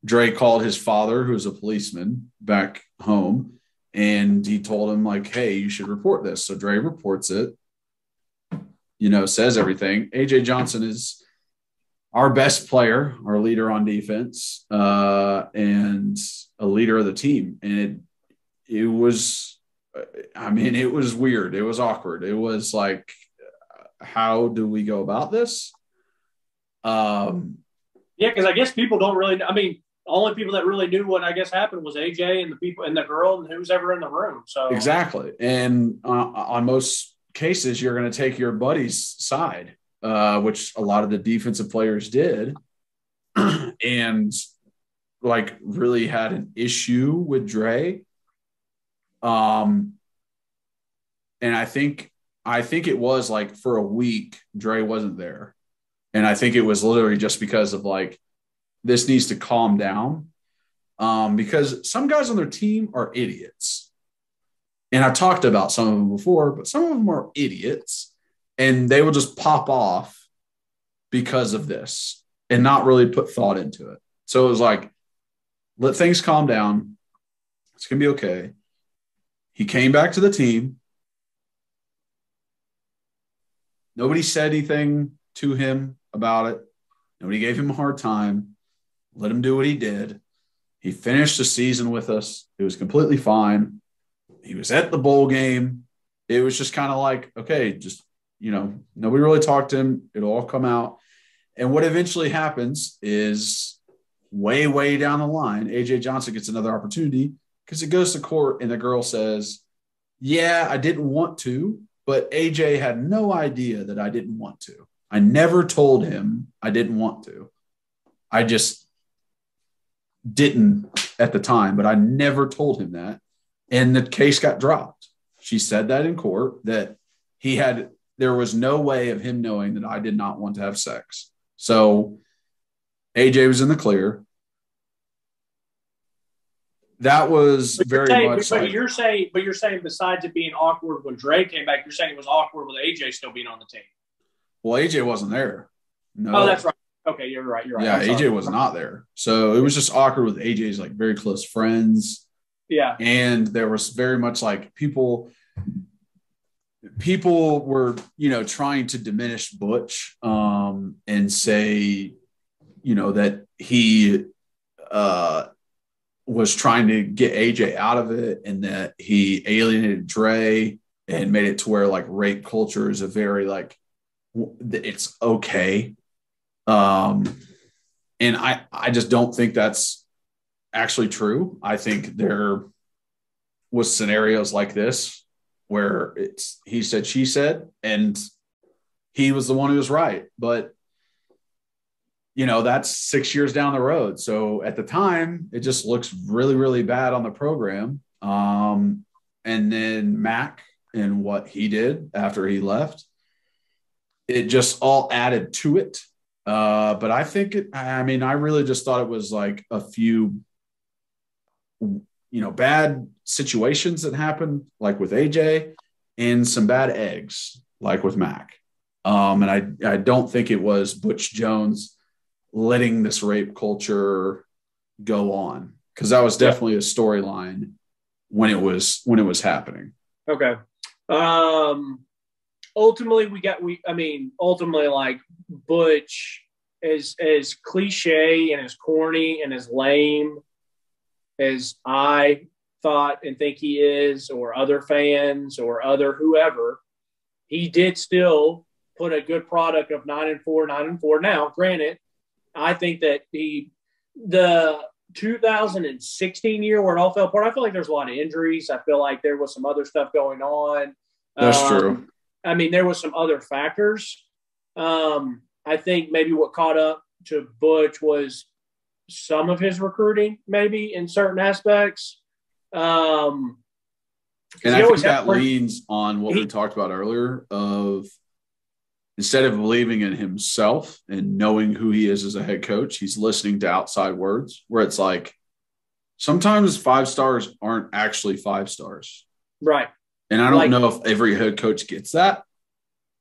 Dre called his father, who was a policeman back home, and he told him like, hey, you should report this. So Dre reports it, says everything. AJ Johnson is our best player, our leader on defense, and a leader of the team. And it was weird. It was awkward. It was like, how do we go about this? Yeah, because I guess people don't really – I mean, only people that really knew what I guess happened was AJ and the people and the girl and who's ever in the room. So exactly. And on most cases, you're going to take your buddy's side, which a lot of the defensive players did, and like really had an issue with Dre. And I think it was like for a week, Dre wasn't there. And I think it was literally just because of like, this needs to calm down. Because some guys on their team are idiots. And I've talked about some of them before, but some of them are idiots and they will just pop off because of this and not really put thought into it. So it was like, let things calm down. It's going to be okay. He came back to the team. Nobody said anything to him about it. Nobody gave him a hard time. Let him do what he did. He finished the season with us. It was completely fine. He was at the bowl game. It was just kind of like, okay, just, nobody really talked to him. It'll all come out. And what eventually happens is way, way down the line, AJ Johnson gets another opportunity because it goes to court and the girl says, yeah, I didn't want to, but AJ had no idea that I didn't want to. I never told him I didn't want to. I just didn't at the time, but I never told him that. And the case got dropped. She said that in court that there was no way of him knowing that I did not want to have sex. So AJ was in the clear. That was you're saying besides it being awkward when Dre came back, you're saying it was awkward with AJ still being on the team. Well, AJ wasn't there. No. Oh, that's right. Okay, you're right. Yeah, AJ was not there. So it was just awkward with AJ's like very close friends. Yeah. And there was very much like people were, trying to diminish Butch and say, that he was trying to get AJ out of it and that he alienated Dre and made it to where like rape culture is a very like, it's okay. And I just don't think that's actually true. I think there was scenarios like this where it's he said, she said, and he was the one who was right. But, that's 6 years down the road. So at the time, it just looks really, really bad on the program. And then Mack and what he did after he left, it just all added to it. But I think I really just thought it was like a few, bad situations that happened, like with AJ, and some bad eggs, like with Mack. And I don't think it was Butch Jones letting this rape culture go on, because that was definitely a storyline when it was happening. Okay. Ultimately, like Butch is as cliche and as corny and as lame as I thought and think he is, or other fans or other whoever. He did still put a good product of 9-4. Now, granted, I think that the 2016 year where it all fell apart, I feel like there's a lot of injuries. I feel like there was some other stuff going on. That's true. There was some other factors. I think maybe what caught up to Butch was some of his recruiting, maybe in certain aspects. And I think that leans on what we talked about earlier of instead of believing in himself and knowing who he is as a head coach, he's listening to outside words where it's like sometimes 5 stars aren't actually 5 stars. Right. And I don't know if every head coach gets that.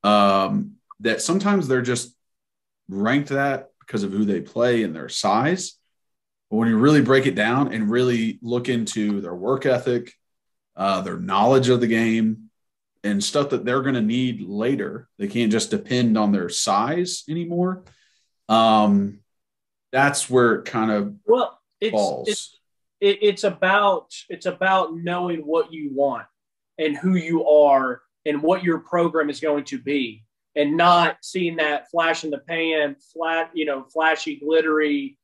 That sometimes they're just ranked that because of who they play and their size. But when you really break it down and really look into their work ethic, their knowledge of the game, and stuff that they're going to need later, they can't just depend on their size anymore. That's where it kind of falls. It's about knowing what you want and who you are and what your program is going to be, and not seeing that flash in the pan, flashy, glittery,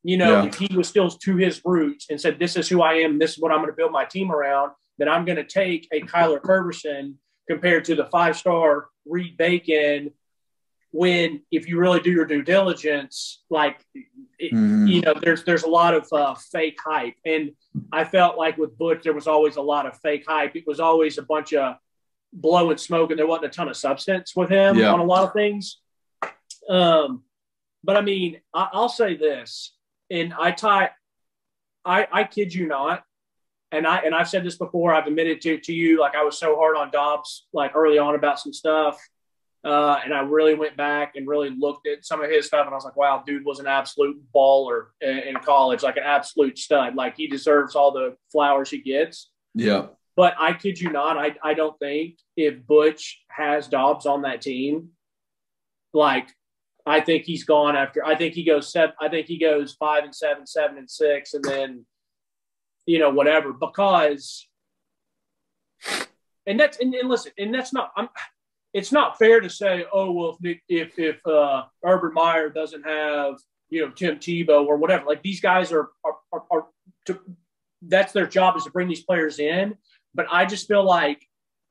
if he was still to his roots and said, this is who I am, this is what I'm going to build my team around, then I'm going to take a Kyler Kerberson compared to the 5-star Reed Bacon. When, if you really do your due diligence, there's a lot of fake hype. And I felt like with Butch, there was always a lot of fake hype. It was always a bunch of blow and smoke, and there wasn't a ton of substance with him on a lot of things. But I mean, I'll say this, and I kid you not, and I've said this before. I've admitted to you, like I was so hard on Dobbs, like early on about some stuff. And I really went back and really looked at some of his stuff, and I was like, wow, dude was an absolute baller in college, like an absolute stud. Like, he deserves all the flowers he gets. Yeah. But I kid you not, I don't think if Butch has Dobbs on that team, like, I think he's gone after. I think he goes 5-7, 7-6, and then, whatever. Because, and listen, and that's not. It's not fair to say, oh, well, if Urban Meyer doesn't have, Tim Tebow or whatever, like, these guys are that's their job, is to bring these players in. But I just feel like,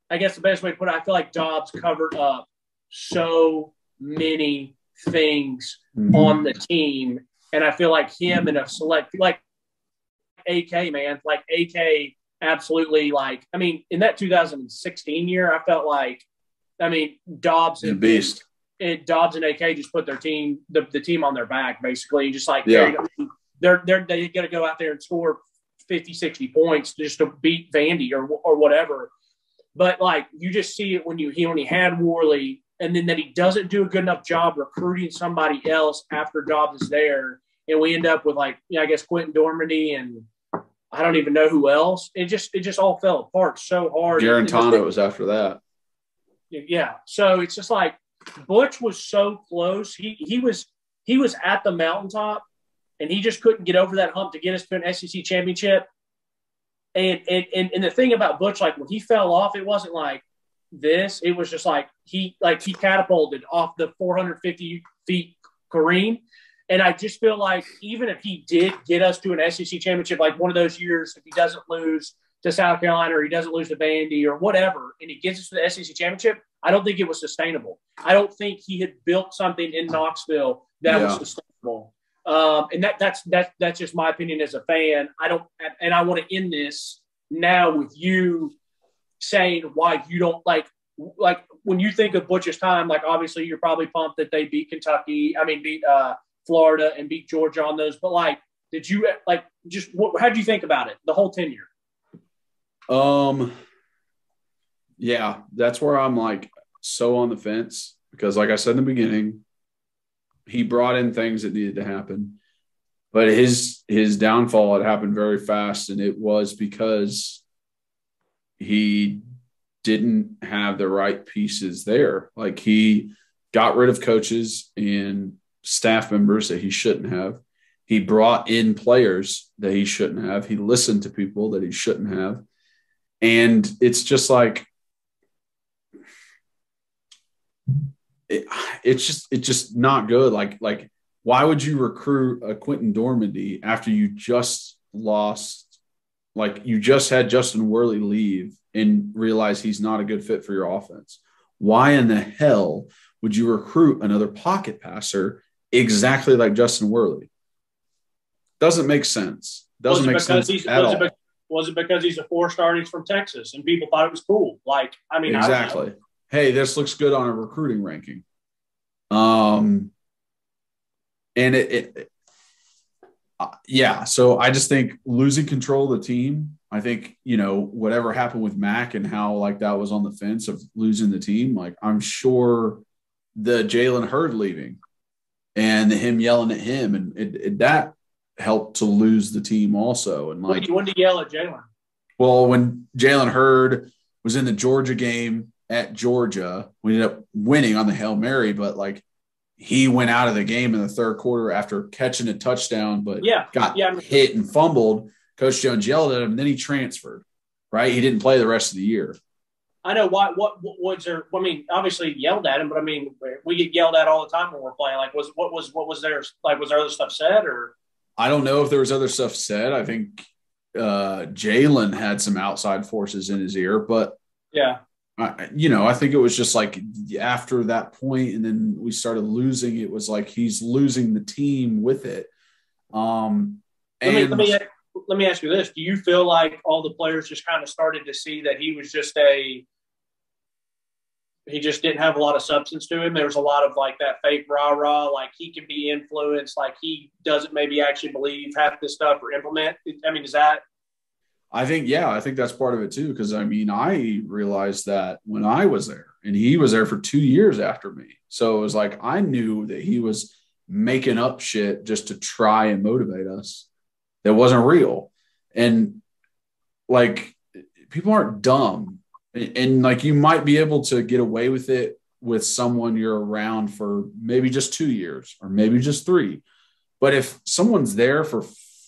I guess the best way to put it, I feel like Dobbs covered up so many things on the team. And I feel like him and a select, like AK, man, like AK absolutely, like, I mean, in that 2016 year, I felt like, Dobbs and Beast. Dobbs and AK just put their team, the team on their back, basically. Just like, yeah. They're going to go out there and score 50, 60 points just to beat Vandy or whatever. But, like, you just see it when he had Worley, and then that he doesn't do a good enough job recruiting somebody else after Dobbs is there. And we end up with, like, I guess Quentin Dormady and I don't even know who else. It just all fell apart so hard. Garantano was after that. Yeah. So it's just like Butch was so close. He was at the mountaintop, and he just couldn't get over that hump to get us to an SEC championship. And the thing about Butch, like, when he fell off, it wasn't like this. It was just like he catapulted off the 450 feet Kareem. And I just feel like even if he did get us to an SEC championship, like one of those years, if he doesn't lose to South Carolina or he doesn't lose to Vandy or whatever, and he gets us to the SEC championship, I don't think it was sustainable. I don't think he had built something in Knoxville that was sustainable. And that's just my opinion as a fan. I want to end this now with you saying why you don't like when you think of Butch's time, like, obviously you're probably pumped that they beat Florida and beat Georgia on those. But, like, did you, like, how did you think about it, the whole tenure? Yeah, that's where I'm, like, so on the fence, because, like I said in the beginning, he brought in things that needed to happen, but his downfall had happened very fast, and it was because he didn't have the right pieces there. Like, he got rid of coaches and staff members that he shouldn't have. He brought in players that he shouldn't have. He listened to people that he shouldn't have. And it's just like, it's just not good. Like, why would you recruit a Quentin Dormady after you just lost? Like, you just had Justin Worley leave and realize he's not a good fit for your offense. Why in the hell would you recruit another pocket passer exactly like Justin Worley? Doesn't make sense. Doesn't make sense at all. Was it because he's a 4-star and he's from Texas and people thought it was cool? Like, I mean, exactly. Hey, this looks good on a recruiting ranking. And yeah. So I just think losing control of the team, I think, whatever happened with Mack and how, like, that was on the fence of losing the team. Like, I'm sure the Jalen Hurd leaving and him yelling at him and that helped to lose the team also. And, like, when did you yell at Jalen? Well, when Jalen Hurd was in the Georgia game at Georgia, we ended up winning on the Hail Mary, but, like, he went out of the game in the third quarter after catching a touchdown, but got hit and fumbled. Coach Jones yelled at him, and then he transferred, right? He didn't play the rest of the year. I know. What was there? I mean, obviously yelled at him, but I mean, we get yelled at all the time when we're playing. Like, what was there? Like, was there other stuff said or? I don't know if there was other stuff said. I think Jalen had some outside forces in his ear, but yeah, I think it was just like after that point, and then we started losing. It was like he's losing the team with it. Let me ask you this: do you feel like all the players just kind of started to see that he was just he just didn't have a lot of substance to him? There was a lot of like that fake rah-rah, like he can be influenced, like he doesn't maybe actually believe half this stuff or implement. I mean, is that? I think that's part of it too. Because I realized that when I was there, and he was there for 2 years after me. So it was like, I knew that he was making up shit just to try and motivate us. That wasn't real. And like, people aren't dumb. And like, you might be able to get away with it with someone you're around for maybe just 2 years or maybe just 3. But if someone's there for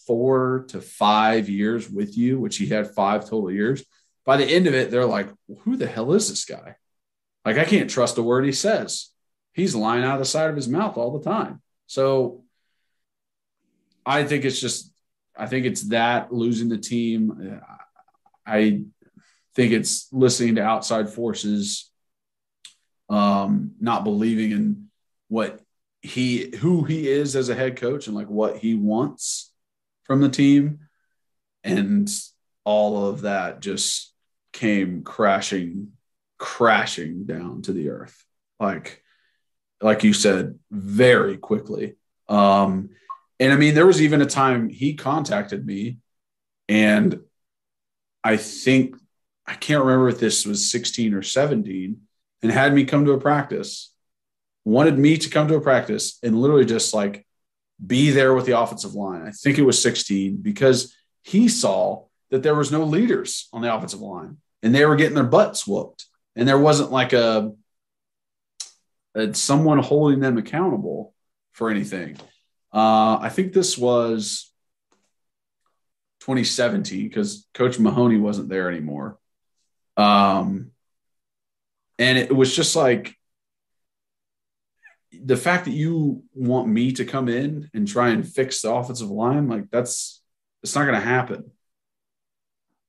4 to 5 years with you, which he had 5 total years, by the end of it, they're like, who the hell is this guy? Like, I can't trust a word he says. He's lying out of the side of his mouth all the time. So I think it's that losing the team. I think it's listening to outside forces, not believing in who he is as a head coach and like what he wants from the team. And all of that just came crashing down to the earth. Like you said, very quickly. And I mean, there was even a time he contacted me, and I can't remember if this was 16 or 17, and had me come to a practice, wanted me to come to a practice and literally just like be there with the offensive line. I think it was 16, because he saw that there was no leaders on the offensive line and they were getting their butts whooped. And there wasn't like someone holding them accountable for anything. I think this was 2017, because Coach Mahoney wasn't there anymore. And it was just like, the fact that you want me to come in and try and fix the offensive line, like it's not going to happen.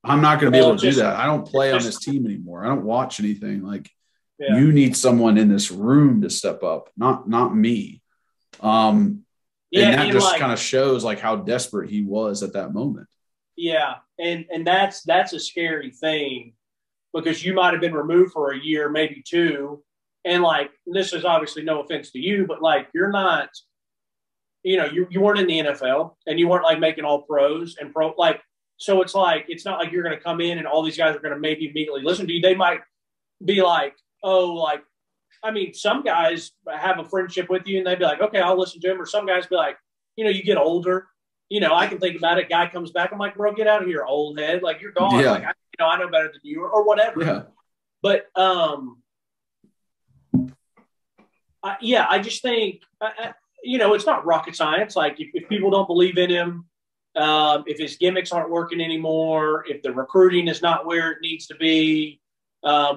I'm not going to be able to do that. I don't play on this team anymore. I don't watch anything. Like, you need someone in this room to step up, not me. And that just kind of shows like how desperate he was at that moment. Yeah. And that's a scary thing, because you might've been removed for a year, maybe 2. And like, this is obviously no offense to you, but like, you're not, you weren't in the NFL, and you weren't like making all pros and pro, like, so it's like, it's not like you're going to come in and all these guys are going to maybe immediately listen to you. They might be like, oh, like, I mean, some guys have a friendship with you and they'd be like, okay, I'll listen to him. Or some guys be like, you get older, I can think about it. Guy comes back. I'm like, bro, get out of here, old head. Like, you're gone. Yeah. Like, I know better than you, or whatever. Yeah. But, I just think, it's not rocket science. Like, if people don't believe in him, if his gimmicks aren't working anymore, if the recruiting is not where it needs to be,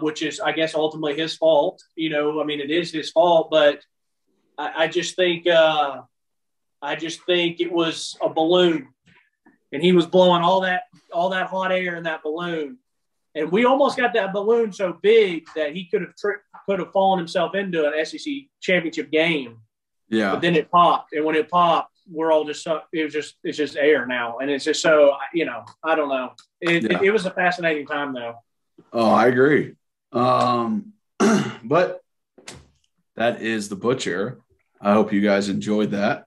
which is, I guess, ultimately his fault. It is his fault, but I just think it was a balloon, and he was blowing all that hot air in that balloon, and we almost got that balloon so big that he could have fallen himself into an SEC championship game. Yeah, but then it popped, and when it popped, we're all just it's just air now, and it's just so I don't know. It was a fascinating time though. Oh, I agree. But that is the Butch Era. I hope you guys enjoyed that.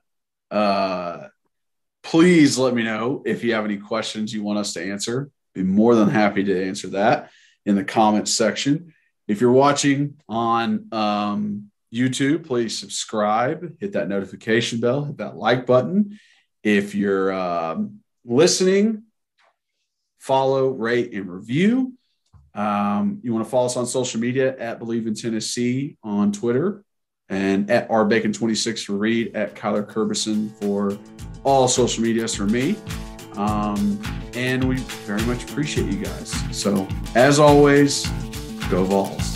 Please let me know if you have any questions you want us to answer. Be more than happy to answer that in the comments section. If you're watching on YouTube, please subscribe, hit that notification bell, hit that like button. If you're listening, follow, rate, and review. You want to follow us on social media at Believe in Tennessee on Twitter, and at rbacon26 for Reed, at Kyler Curbison for all social medias for me. And we very much appreciate you guys. So as always, go Vols.